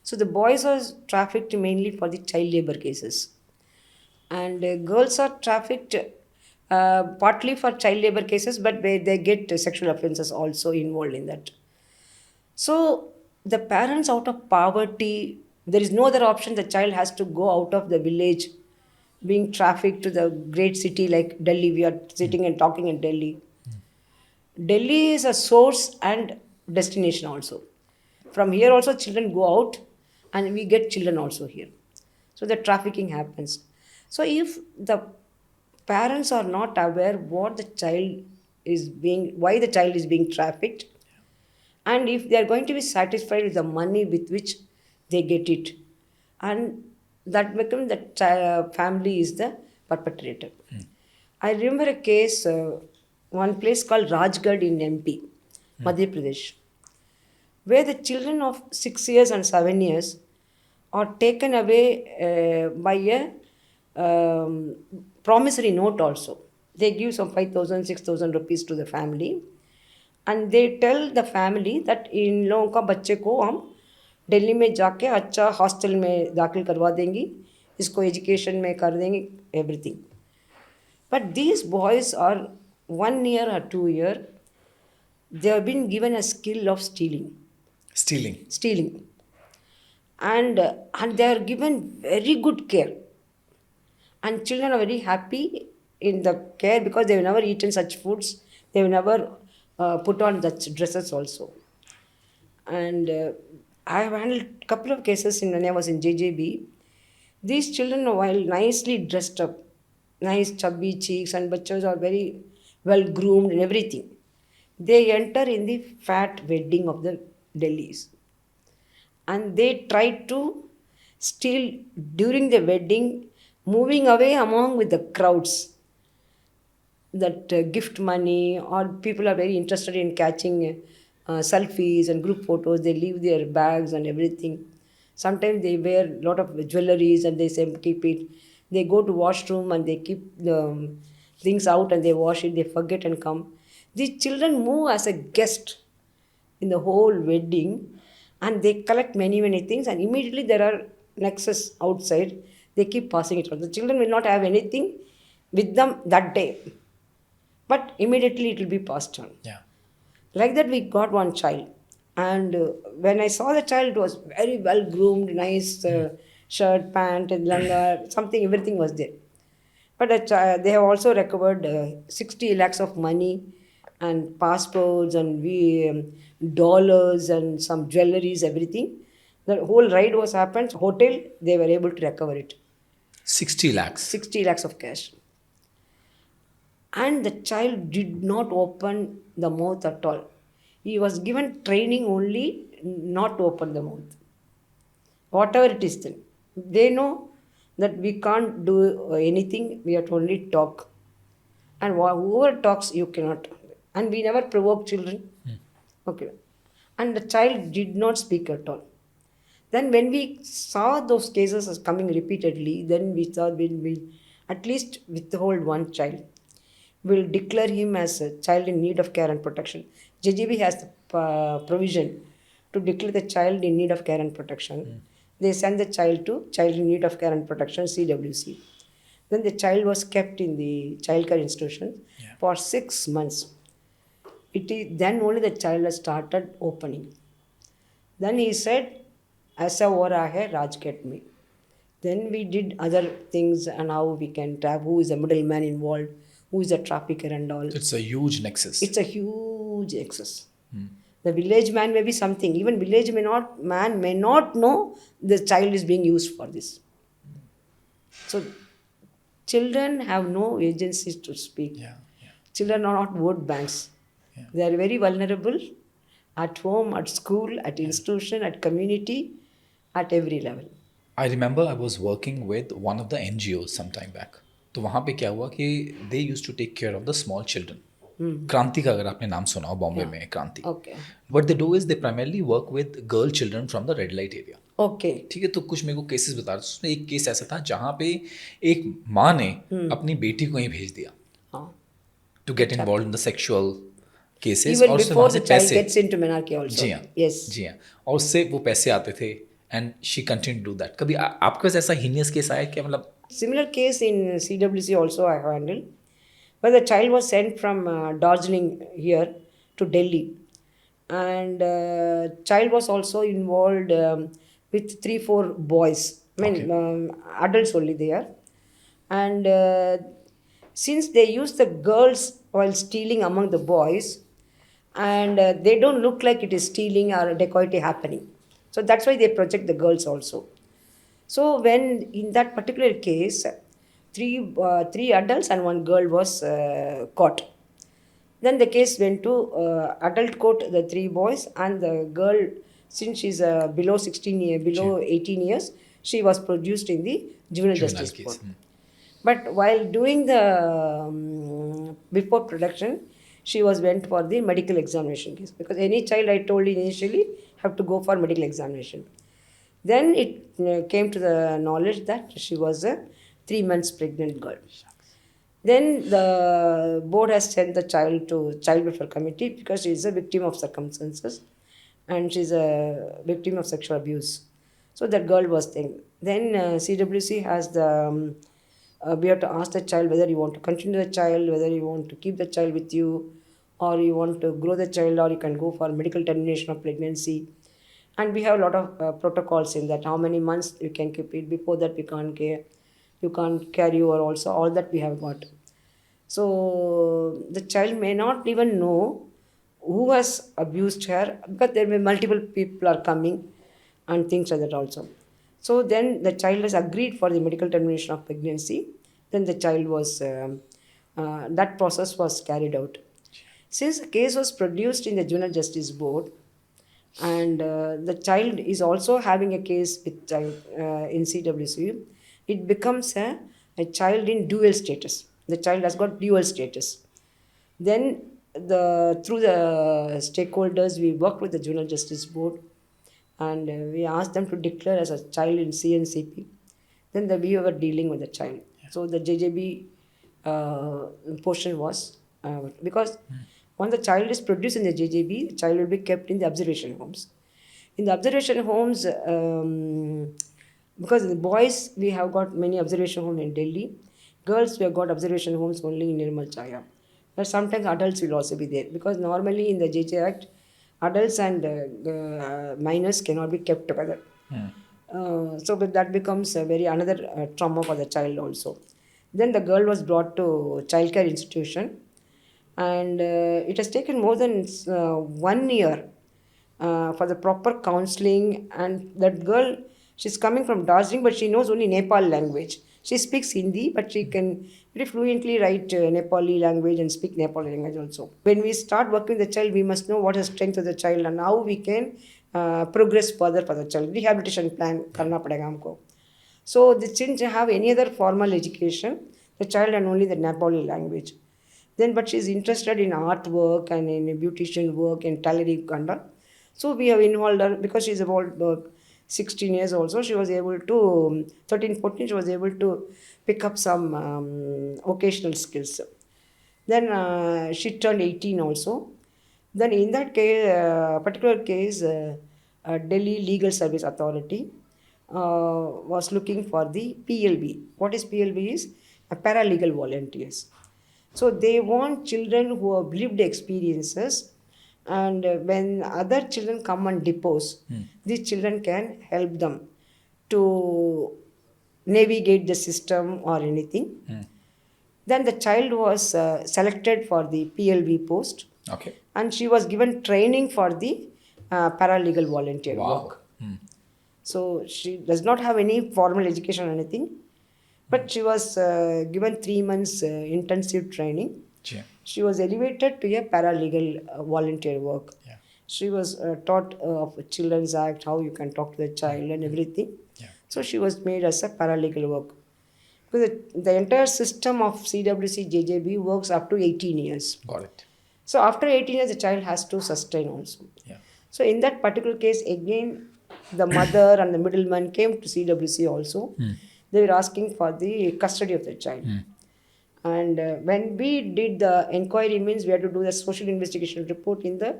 So the boys are trafficked mainly for the child labor cases, and girls are trafficked partly for child labor cases, but they get sexual offences also involved in that. So the parents out of poverty, there is no other option. The child has to go out of the village, being trafficked to the great city like Delhi. We are sitting and talking in Delhi. Delhi is a source and destination also. From here also children go out and we get children also here. So the trafficking happens. So if the parents are not aware what the child is being, why the child is being trafficked, and if they are going to be satisfied with the money with which they get it, and that becomes the family is the perpetrator. I remember a case, one place called Rajgarh in MP, Madhya Pradesh, where the children of 6 years and 7 years are taken away by a promissory note also. They give some 5,000, 6,000 rupees to the family, and they tell the family that इन लोगों का बच्चे को हम दिल्ली में जाके अच्छा hostel में दाखिल करवा देंगी, इसको एजुकेशन में कर देंगे, everything. But these boys are 1 year or 2 year, they have been given a skill of Stealing. stealing, and they are given very good care, and children are very happy in the care because they have never eaten such foods, they have never put on such dresses also. And I have handled a couple of cases when I was in JJB. These children, while nicely dressed up, nice chubby cheeks, and bachas are very well groomed and everything, they enter in the fat wedding of the Delhis. And they try to steal during the wedding, moving away among with the crowds. That gift money, or people are very interested in catching selfies and group photos. They leave their bags and everything. Sometimes they wear a lot of jewelries and they say keep it. They go to washroom and they keep the things out and they wash it. They forget and come. These children move as a guest in the whole wedding, and they collect many things, and immediately there are nexus outside. They keep passing it on. The children will not have anything with them that day, but immediately it will be passed on. Yeah. Like that, we got one child, and when I saw the child, it was very well groomed, nice shirt, pant, and langa, something, everything was there. But they have also recovered 60 lakhs of money and passports and dollars and some jewelries, everything. The whole ride was happened. Hotel, they were able to recover it. 60 lakhs. 60 lakhs of cash. And the child did not open the mouth at all. He was given training only not to open the mouth. Whatever it is then. They know that we can't do anything, we have to only talk. And whoever talks, you cannot. And we never provoke children. Okay. And the child did not speak at all. Then when we saw those cases as coming repeatedly, then we thought we'll at least withhold one child. We'll declare him as a child in need of care and protection. JGB has the provision to declare the child in need of care and protection. They send the child to Child in Need of Care and Protection, CWC. Then the child was kept in the childcare institution for 6 months. Then only the child has started opening. Then he said, "Aisa ho raha hai, Raj get me." Then we did other things and how we can tap who is the middleman involved, who is the trafficker and all. It's a huge nexus. It's a huge excess. The village man may be something. Even village man may not know the child is being used for this. So children have no agencies to speak. Yeah. Children are not vote banks. Yeah. They are very vulnerable at home, at school, at institution, at community, at every level. I remember I was working with one of the NGOs some time back. तो वहाँ पे क्या हुआ कि they used to take care of the small children. क्रांति का अगर आपने नाम सुना हो, बॉम्बे में क्रांति, Okay. what they do is they primarily work with girl children from the red light area. Okay. ठीक है, तो कुछ मेरे को केसेस बता रहे, उसमें एक केस ऐसा था जहाँ पे एक माँ ने अपनी बेटी को ही भेज दिया हाँ. To get involve in the sexual cases, Even और उससे before वहाँ से the child पैसे, gets into menarche also. जी हाँ, Yes. जी हाँ, और उससे वो पैसे आते थे and she continue to do that. कभी आपके पास ऐसा हीनियस केस आया क्या, मतलब? Similar case in CWC also I handled, where the child was sent from Darjeeling here to Delhi, and child was also involved with 3-4 boys. I mean, adults only there, and since they use the girls while stealing among the boys, and they don't look like it is stealing or dacoity happening, so that's why they project the girls also. So when in that particular case, three adults and one girl was caught. Then the case went to adult court, the 3 boys, and the girl, since she's below 18 years, she was produced in the juvenile justice case. court. But while doing the before production, she was went for the medical examination case, because any child, I told initially, have to go for medical examination. Then it came to the knowledge that she was a 3 months pregnant girl. Then the board has sent the child to child welfare committee because she is a victim of circumstances and she is a victim of sexual abuse. So that girl was thing. Then CWC has the we have to ask the child whether you want to continue the child, whether you want to keep the child with you, or you want to grow the child, or you can go for medical termination of pregnancy. And we have a lot of protocols in that. How many months you can keep it? Before that, we can't care. You can't carry over. Also, all that we have got. So the child may not even know who has abused her, because there may multiple people are coming and things like that also. So then the child has agreed for the medical termination of pregnancy. Then the child was that process was carried out. Since the case was produced in the Juvenile Justice Board, and the child is also having a case with child in CWC, it becomes a child in dual status. The child has got dual status. Then through the stakeholders, we worked with the Juvenile Justice Board, and we asked them to declare as a child in CNCP. Then we were dealing with the child. So the JJB portion was because when the child is produced in the JJB, the child will be kept in the observation homes. In the observation homes, because the boys, we have got many observation homes in Delhi. Girls, we have got observation homes only in Nirmal Chaya. But sometimes adults will also be there, because normally in the JJ Act, adults and minors cannot be kept together. So but that becomes a very another trauma for the child also. Then the girl was brought to childcare institution, and it has taken more than 1 year for the proper counseling. And that girl, she's coming from Darjeeling, but she knows only Nepal language. She speaks Hindi, but she can very fluently write Nepali language and speak Nepali language also. When we start working with the child, we must know what is the strength of the child and how we can progress further for the child. Rehabilitation plan karna padega humko. So they didn't have any other formal education. The child and only the Nepali language. Then, but she's interested in artwork and in beautician work and tailoring conduct. So we have involved her because she's about 16 years also. She was able to, 13, 14, she was able to pick up some occasional skills. Then she turned 18 also. Then in that case, particular case, Delhi Legal Service Authority was looking for the PLB. What is PLB is? A paralegal volunteers. So they want children who have lived experiences, and when other children come and depose, these children can help them to navigate the system or anything. Then the child was selected for the PLB post. Okay. And she was given training for the paralegal volunteer work. So she does not have any formal education or anything, but she was given 3 months intensive training. Yeah. She was elevated to a paralegal volunteer work. Yeah. She was taught of Children's Act, how you can talk to the child and everything. Yeah. So she was made as a paralegal work. Because the entire system of CWC JJB works up to 18 years. Got it. So after 18 years, the child has to sustain also. Yeah. So in that particular case, again, the mother and the middleman came to CWC also. They were asking for the custody of the child. And when we did the inquiry, means we had to do the social investigation report in the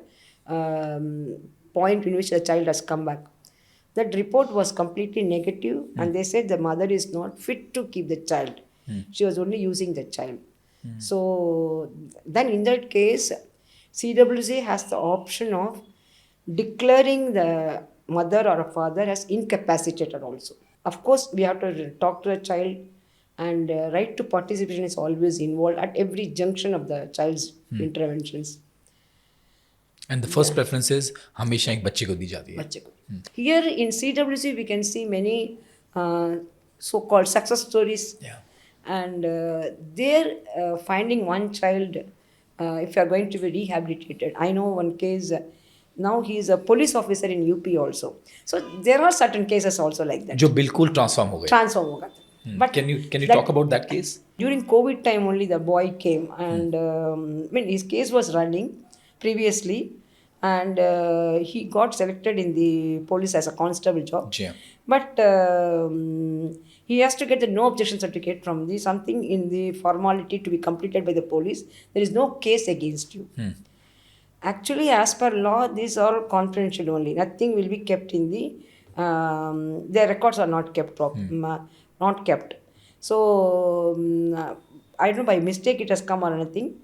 point in which the child has come back. That report was completely negative, and they said the mother is not fit to keep the child. She was only using the child. So then in that case, CWC has the option of declaring the mother or a father as incapacitated also. Of course, we have to talk to the child, and right to participation is always involved at every junction of the child's interventions. And the first preference is हमेशा एक बच्चे को दी जाती है. बच्चे को. Here in CWC, we can see many so-called success stories. Yeah. And they're finding one child, if you are going to be rehabilitated. I know one case, now he is a police officer in UP also. So there are certain cases also like that. जो बिल्कुल transform हो गए. Transform होगा. But Can you that- talk about that case? during COVID time only the boy came, and I mean his case was running previously, and he got selected in the police as a constable job. Yeah. But he has to get the no objection certificate from the something in the formality to be completed by the police. There is no case against you. Actually, as per law, these are all confidential only. Nothing will be kept in the their records are not kept not kept. So I don't know, by mistake it has come or anything.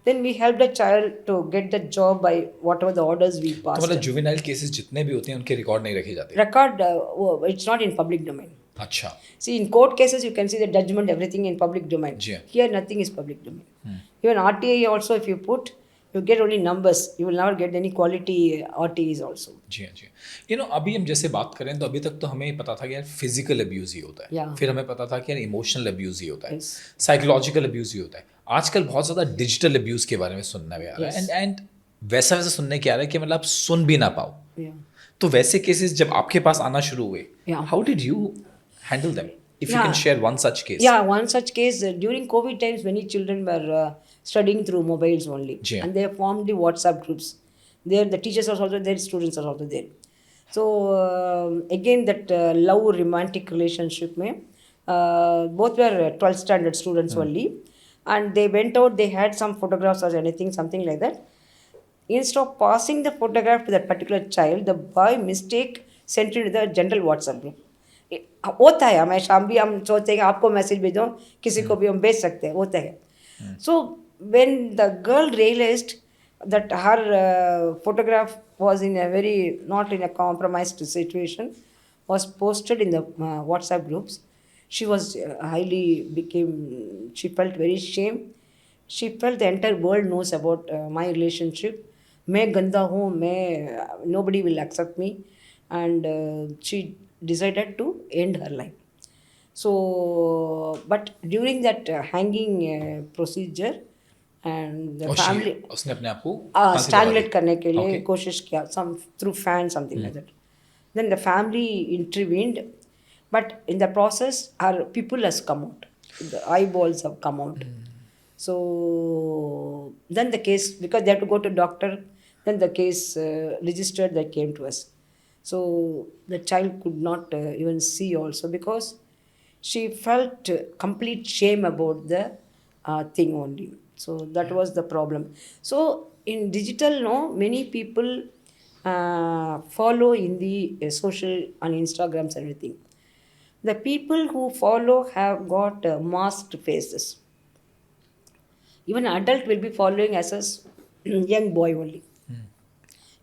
Then we help the child to get the job by whatever the orders we तो passed. मतलब juvenile cases जितने भी होते हैं उनके record नहीं रखे जाते. Record, it's not in public domain. अच्छा. See, in court cases, you can see the judgment, everything in public domain. Yeah. Here, nothing is public domain. Even RTA also, if you put, you get only numbers. You will never get any quality RTAs also. जी हाँ जी. अभी हम जैसे बात करें तो अभी तक तो हमें पता था कि यार फिजिकल अब्यूज़ ही होता है. Yeah. फिर हमें पता था कि यार इमोशनल अब्यूज़ ही होता है. Yes. साइकोलॉजिकल अब्यूज़ ही होता है. आजकल बहुत ज़्यादा डिजिटल अब्यूज़ के बारे में सुनने में आ रहा है. एंड वैसा सुनने के आ रहा है कि मतलब आप सुन भी ना पाओ. Yeah. तो वैसे केसेस जब आपके पास आना शुरू हुए, Yeah. How did you handle them? If you Yeah. can share one such case. Yeah, one such case during COVID times, many children were studying through mobiles only, Yeah. and they formed the WhatsApp groups. There, the teachers are also there, students are also there. So again, that love romantic relationship, mein, both were 12th standard students only, and they went out. They had some photographs or anything, something like that. Instead of passing the photograph to that particular child, the boy mistake sent it to the general WhatsApp group. होता है, हमेशा हम भी हम सोचते हैं कि आपको मैसेज भेजो, किसी को भी हम भेज सकते हैं, होता है. So when the girl realised that her photograph was in a very not in a compromised situation, was posted in the WhatsApp groups. She was she felt very shame. She felt the entire world knows about my relationship. मैं गंदा हूँ, मैं nobody will accept me, and she decided to end her life. So, but during that hanging procedure, and the family उसने अपने आप को फांसी लगा strangulate दी. करने के लिए Okay. कोशिश किया, some through fan, something like that. Then the family intervened, but in the process her pupil has come out, the eyeballs have come out. So then the case, because they have to go to doctor, then the case registered, that came to us. So the child could not even see also, because she felt complete shame about the thing only. So that was the problem. So in digital, no, many people follow in the social on Instagrams and everything. The people who follow have got masked faces. Even adult will be following as a young boy only.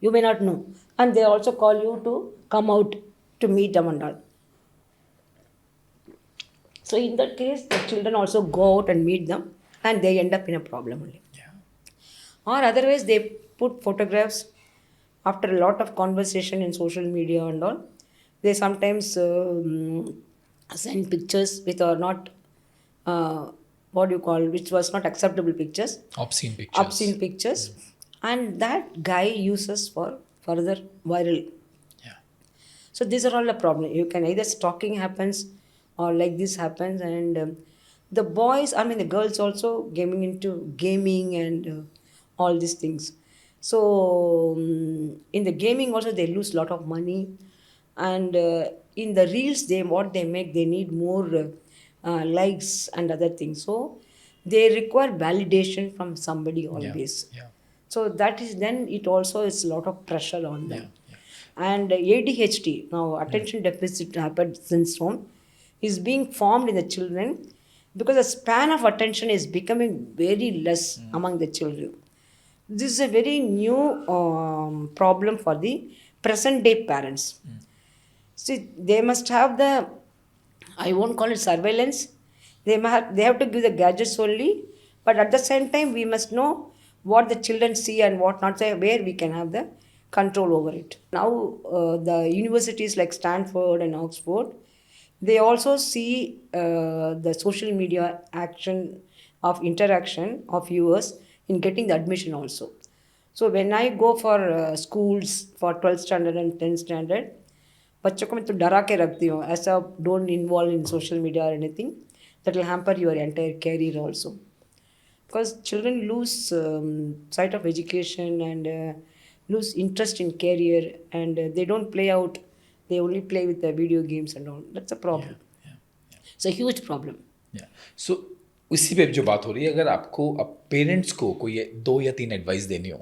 You may not know. And they also call you to come out to meet them and all. So in that case, the children also go out and meet them, and they end up in a problem only. Yeah. Or otherwise, they put photographs after a lot of conversation in social media and all. They sometimes send pictures which are not, what do you call, which was not acceptable pictures. Obscene pictures. Obscene pictures. And that guy uses for further viral. Yeah. So these are all the problem. You can either stalking happens or like this happens, and the boys, I mean the girls also getting into gaming and all these things. So in the gaming also they lose a lot of money, and in the reels they what they make they need more likes and other things. So they require validation from somebody Yeah. always. Yeah. So that is then it also is a lot of pressure on Yeah. them. And ADHD, now attention deficit hyper syndrome, is being formed in the children because the span of attention is becoming very less among the children. This is a very new problem for the present day parents. See, they must have the, I won't call it surveillance. They have to give the gadgets only, but at the same time, we must know what the children see and what not, say where we can have the control over it. Now, the universities like Stanford and Oxford, they also see the social media action of interaction of viewers in getting the admission also. So when I go for schools for 12th standard and 10th standard, बच्चों को मैं तो डरा के रखती हूँ ऐसा don't involve in social media और anything that will hamper your entire career also because children lose sight of education and lose interest in career and they don't play out, they only play with the video games and all. That's a problem. It's a huge problem. या सो इसी पे जो बात हो रही है, अगर आपको अब पेरेंट्स को कोई 2 या 3 एडवाइस देनी हो,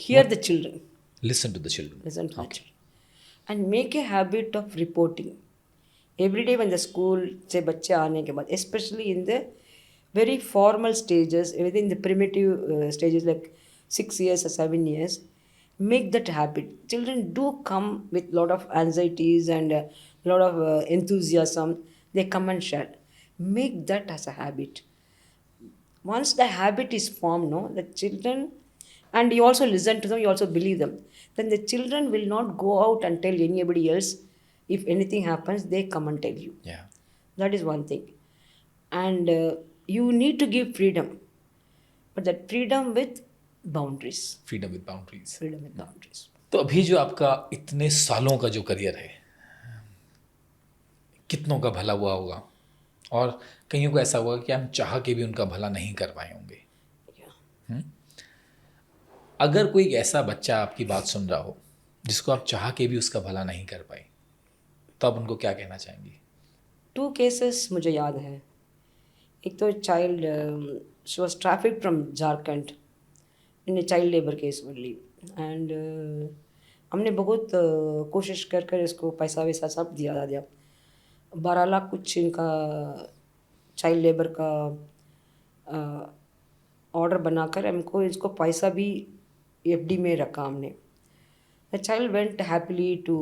Hear the children. Listen to the children. Listen to the children. And make a habit of reporting. Every day when the school से बच्चे आने के बाद, especially in the very formal stages, within the primitive stages like 6 years or 7 years, make that habit. Children do come with lot of anxieties and lot of enthusiasm. They come and share. Make that as a habit. Once the habit is formed, no, the children, and you also listen to them, you also believe them, then the children will not go out and tell anybody else. If anything happens, they come and tell you. या That is one thing. And you need to give freedom, but that freedom with boundaries. Freedom with boundaries. Freedom with boundaries. तो अभी जो आपका इतने सालों का जो career है, कितनों का भला हुआ होगा, और कईयों को ऐसा हुआ कि हम चाह के भी उनका भला नहीं कर पाए होंगे. Yeah. अगर कोई ऐसा बच्चा आपकी बात सुन रहा हो जिसको आप चाह के भी उसका भला नहीं कर पाए, तो आप उनको क्या कहना चाहेंगी? 2 cases मुझे याद है. एक तो child she was traffic from Jharkhand in a child labour case only. And हमने बहुत कोशिश कर कर इसको पैसा वैसा सब दिया 12 लाख कुछ इनका चाइल्ड लेबर का ऑर्डर बनाकर हमको इसको पैसा भी एफडी में रखा हमने. The child went happily to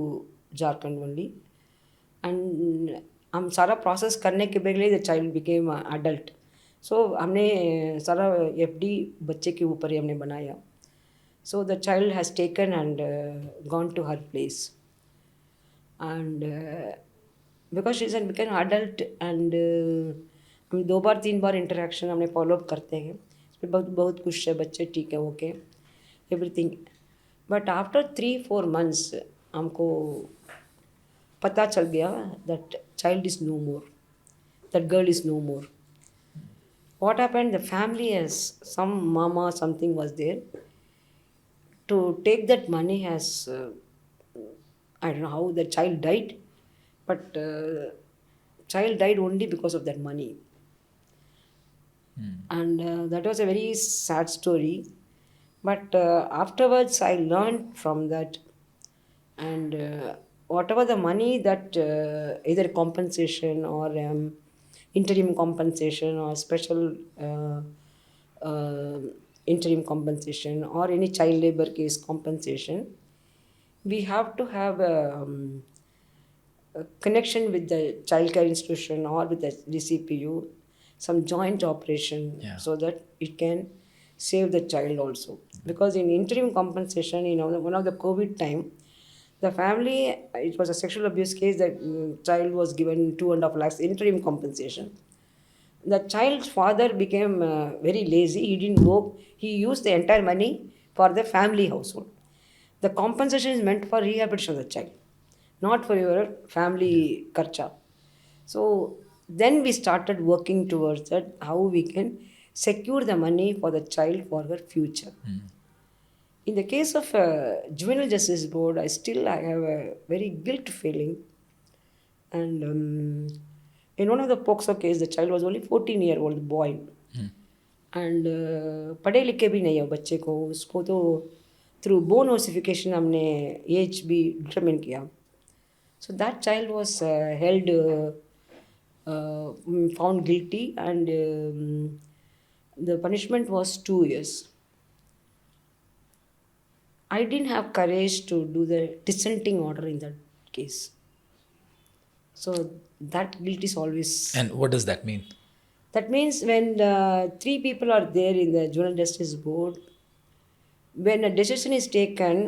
Jharkhand only and हम सारा प्रोसेस करने के पहले the child became adult. So हमने सारा एफडी बच्चे के ऊपर ही हमने बनाया. So the child has taken and gone to her place and because she is became adult and हम 2 बार 3 बार इंटरेक्शन हमने फॉलोअप करते हैं. इस पर बहुत बहुत खुश है बच्चे, ठीक है, okay, everything. But after 3-4 months हमको पता चल गया that child is no more, that girl is no more. What happened, the family has some mama something was there to take that money. Has I don't know how the child died, but child died only because of that money. And that was a very sad story, but afterwards I learned from that. And whatever the money that either compensation or interim compensation or special interim compensation or any child labor case compensation, we have to have a connection with the child care institution or with the DCPU, some joint operation, Yeah. so that it can save the child also. Because in interim compensation, one of the COVID time, the family, it was a sexual abuse case, the child was given 2.5 lakhs interim compensation. The child's father became very lazy, he didn't work, he used the entire money for the family household. The compensation is meant for rehabilitation of the child, not for your family karcha. So then we started working towards that, how we can secure the money for the child for her future. In the case of Juvenile Justice Board, I have a very guilt feeling. And in one of the POCSO case, the child was only 14-year-old boy. And पढ़े लिखे भी नहीं है बच्चे को, उसको तो through bone ossification हमने एज भी डिटरमिन किया. So that child was held found guilty and the punishment was 2 years. I didn't have courage to do the dissenting order in that case. So that guilt is always. And what does that mean? That means when 3 people are there in the Juvenile Justice Board, when a decision is taken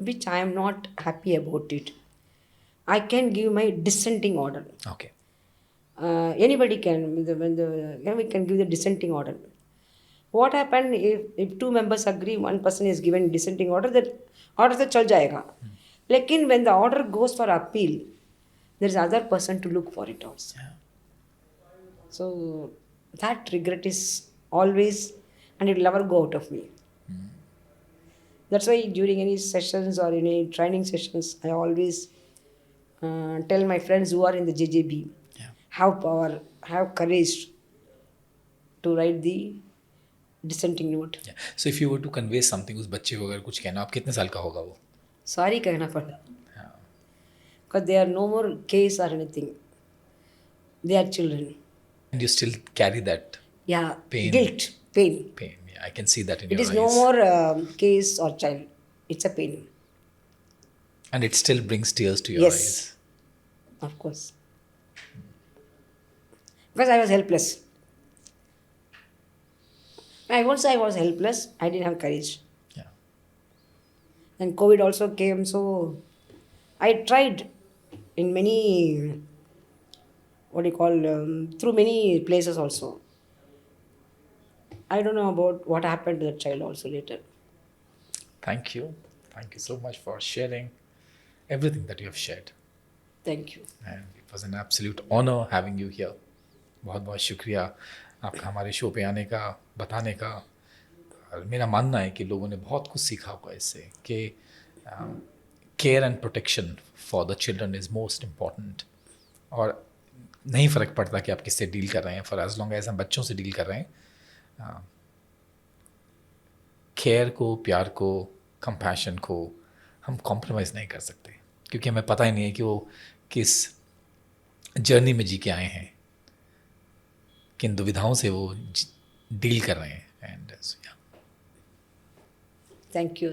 which I am not happy about it, I can give my dissenting order. Okay. Anybody can, we can give the dissenting order. What happened if 2 members agree, 1 person is given dissenting order, that order तो चल जाएगा. लेकिन when the order goes for appeal, there is other person to look for it also. Yeah. So that regret is always, and it will never go out of me. That's why during any sessions or any training sessions, I always tell my friends who are in the JJB, have power, have courage to write the dissenting note. Yeah. So if you were to convey something उस बच्चे को अगर कुछ कहना, आप कितने साल का होगा वो? Sorry कहना पड़ा. Because they are no more case or anything. They are children. And you still carry that Yeah. Pain. Guilt. Pain. pain. Yeah, I can see that in It your is eyes. no more case or child. It's a pain. And it still brings tears to your Yes. eyes. Of course. Because I was helpless. Once I was helpless, I didn't have courage. Yeah. And COVID also came, so I tried in many, through many places also. I don't know about what happened to that child also later. Thank you. Thank you so much for sharing everything that you have shared. Thank you. And it was an absolute honor having you here. बहुत बहुत शुक्रिया आपका हमारे show पे आने का, बताने का. और मेरा मानना है कि लोगों ने बहुत कुछ सीखा होगा इससे कि care and protection for the children is most important. और नहीं फ़र्क पड़ता कि आप किससे डील कर रहे हैं, फॉर एज लॉन्ग एज हम बच्चों से डील कर रहे हैं. केयर को, प्यार को, कंपैशन को हम कॉम्प्रोमाइज़ नहीं कर सकते, क्योंकि हमें पता ही नहीं है कि वो किस जर्नी में जी के आए हैं, किन दुविधाओं से वो डील कर रहे हैं. And Thank you.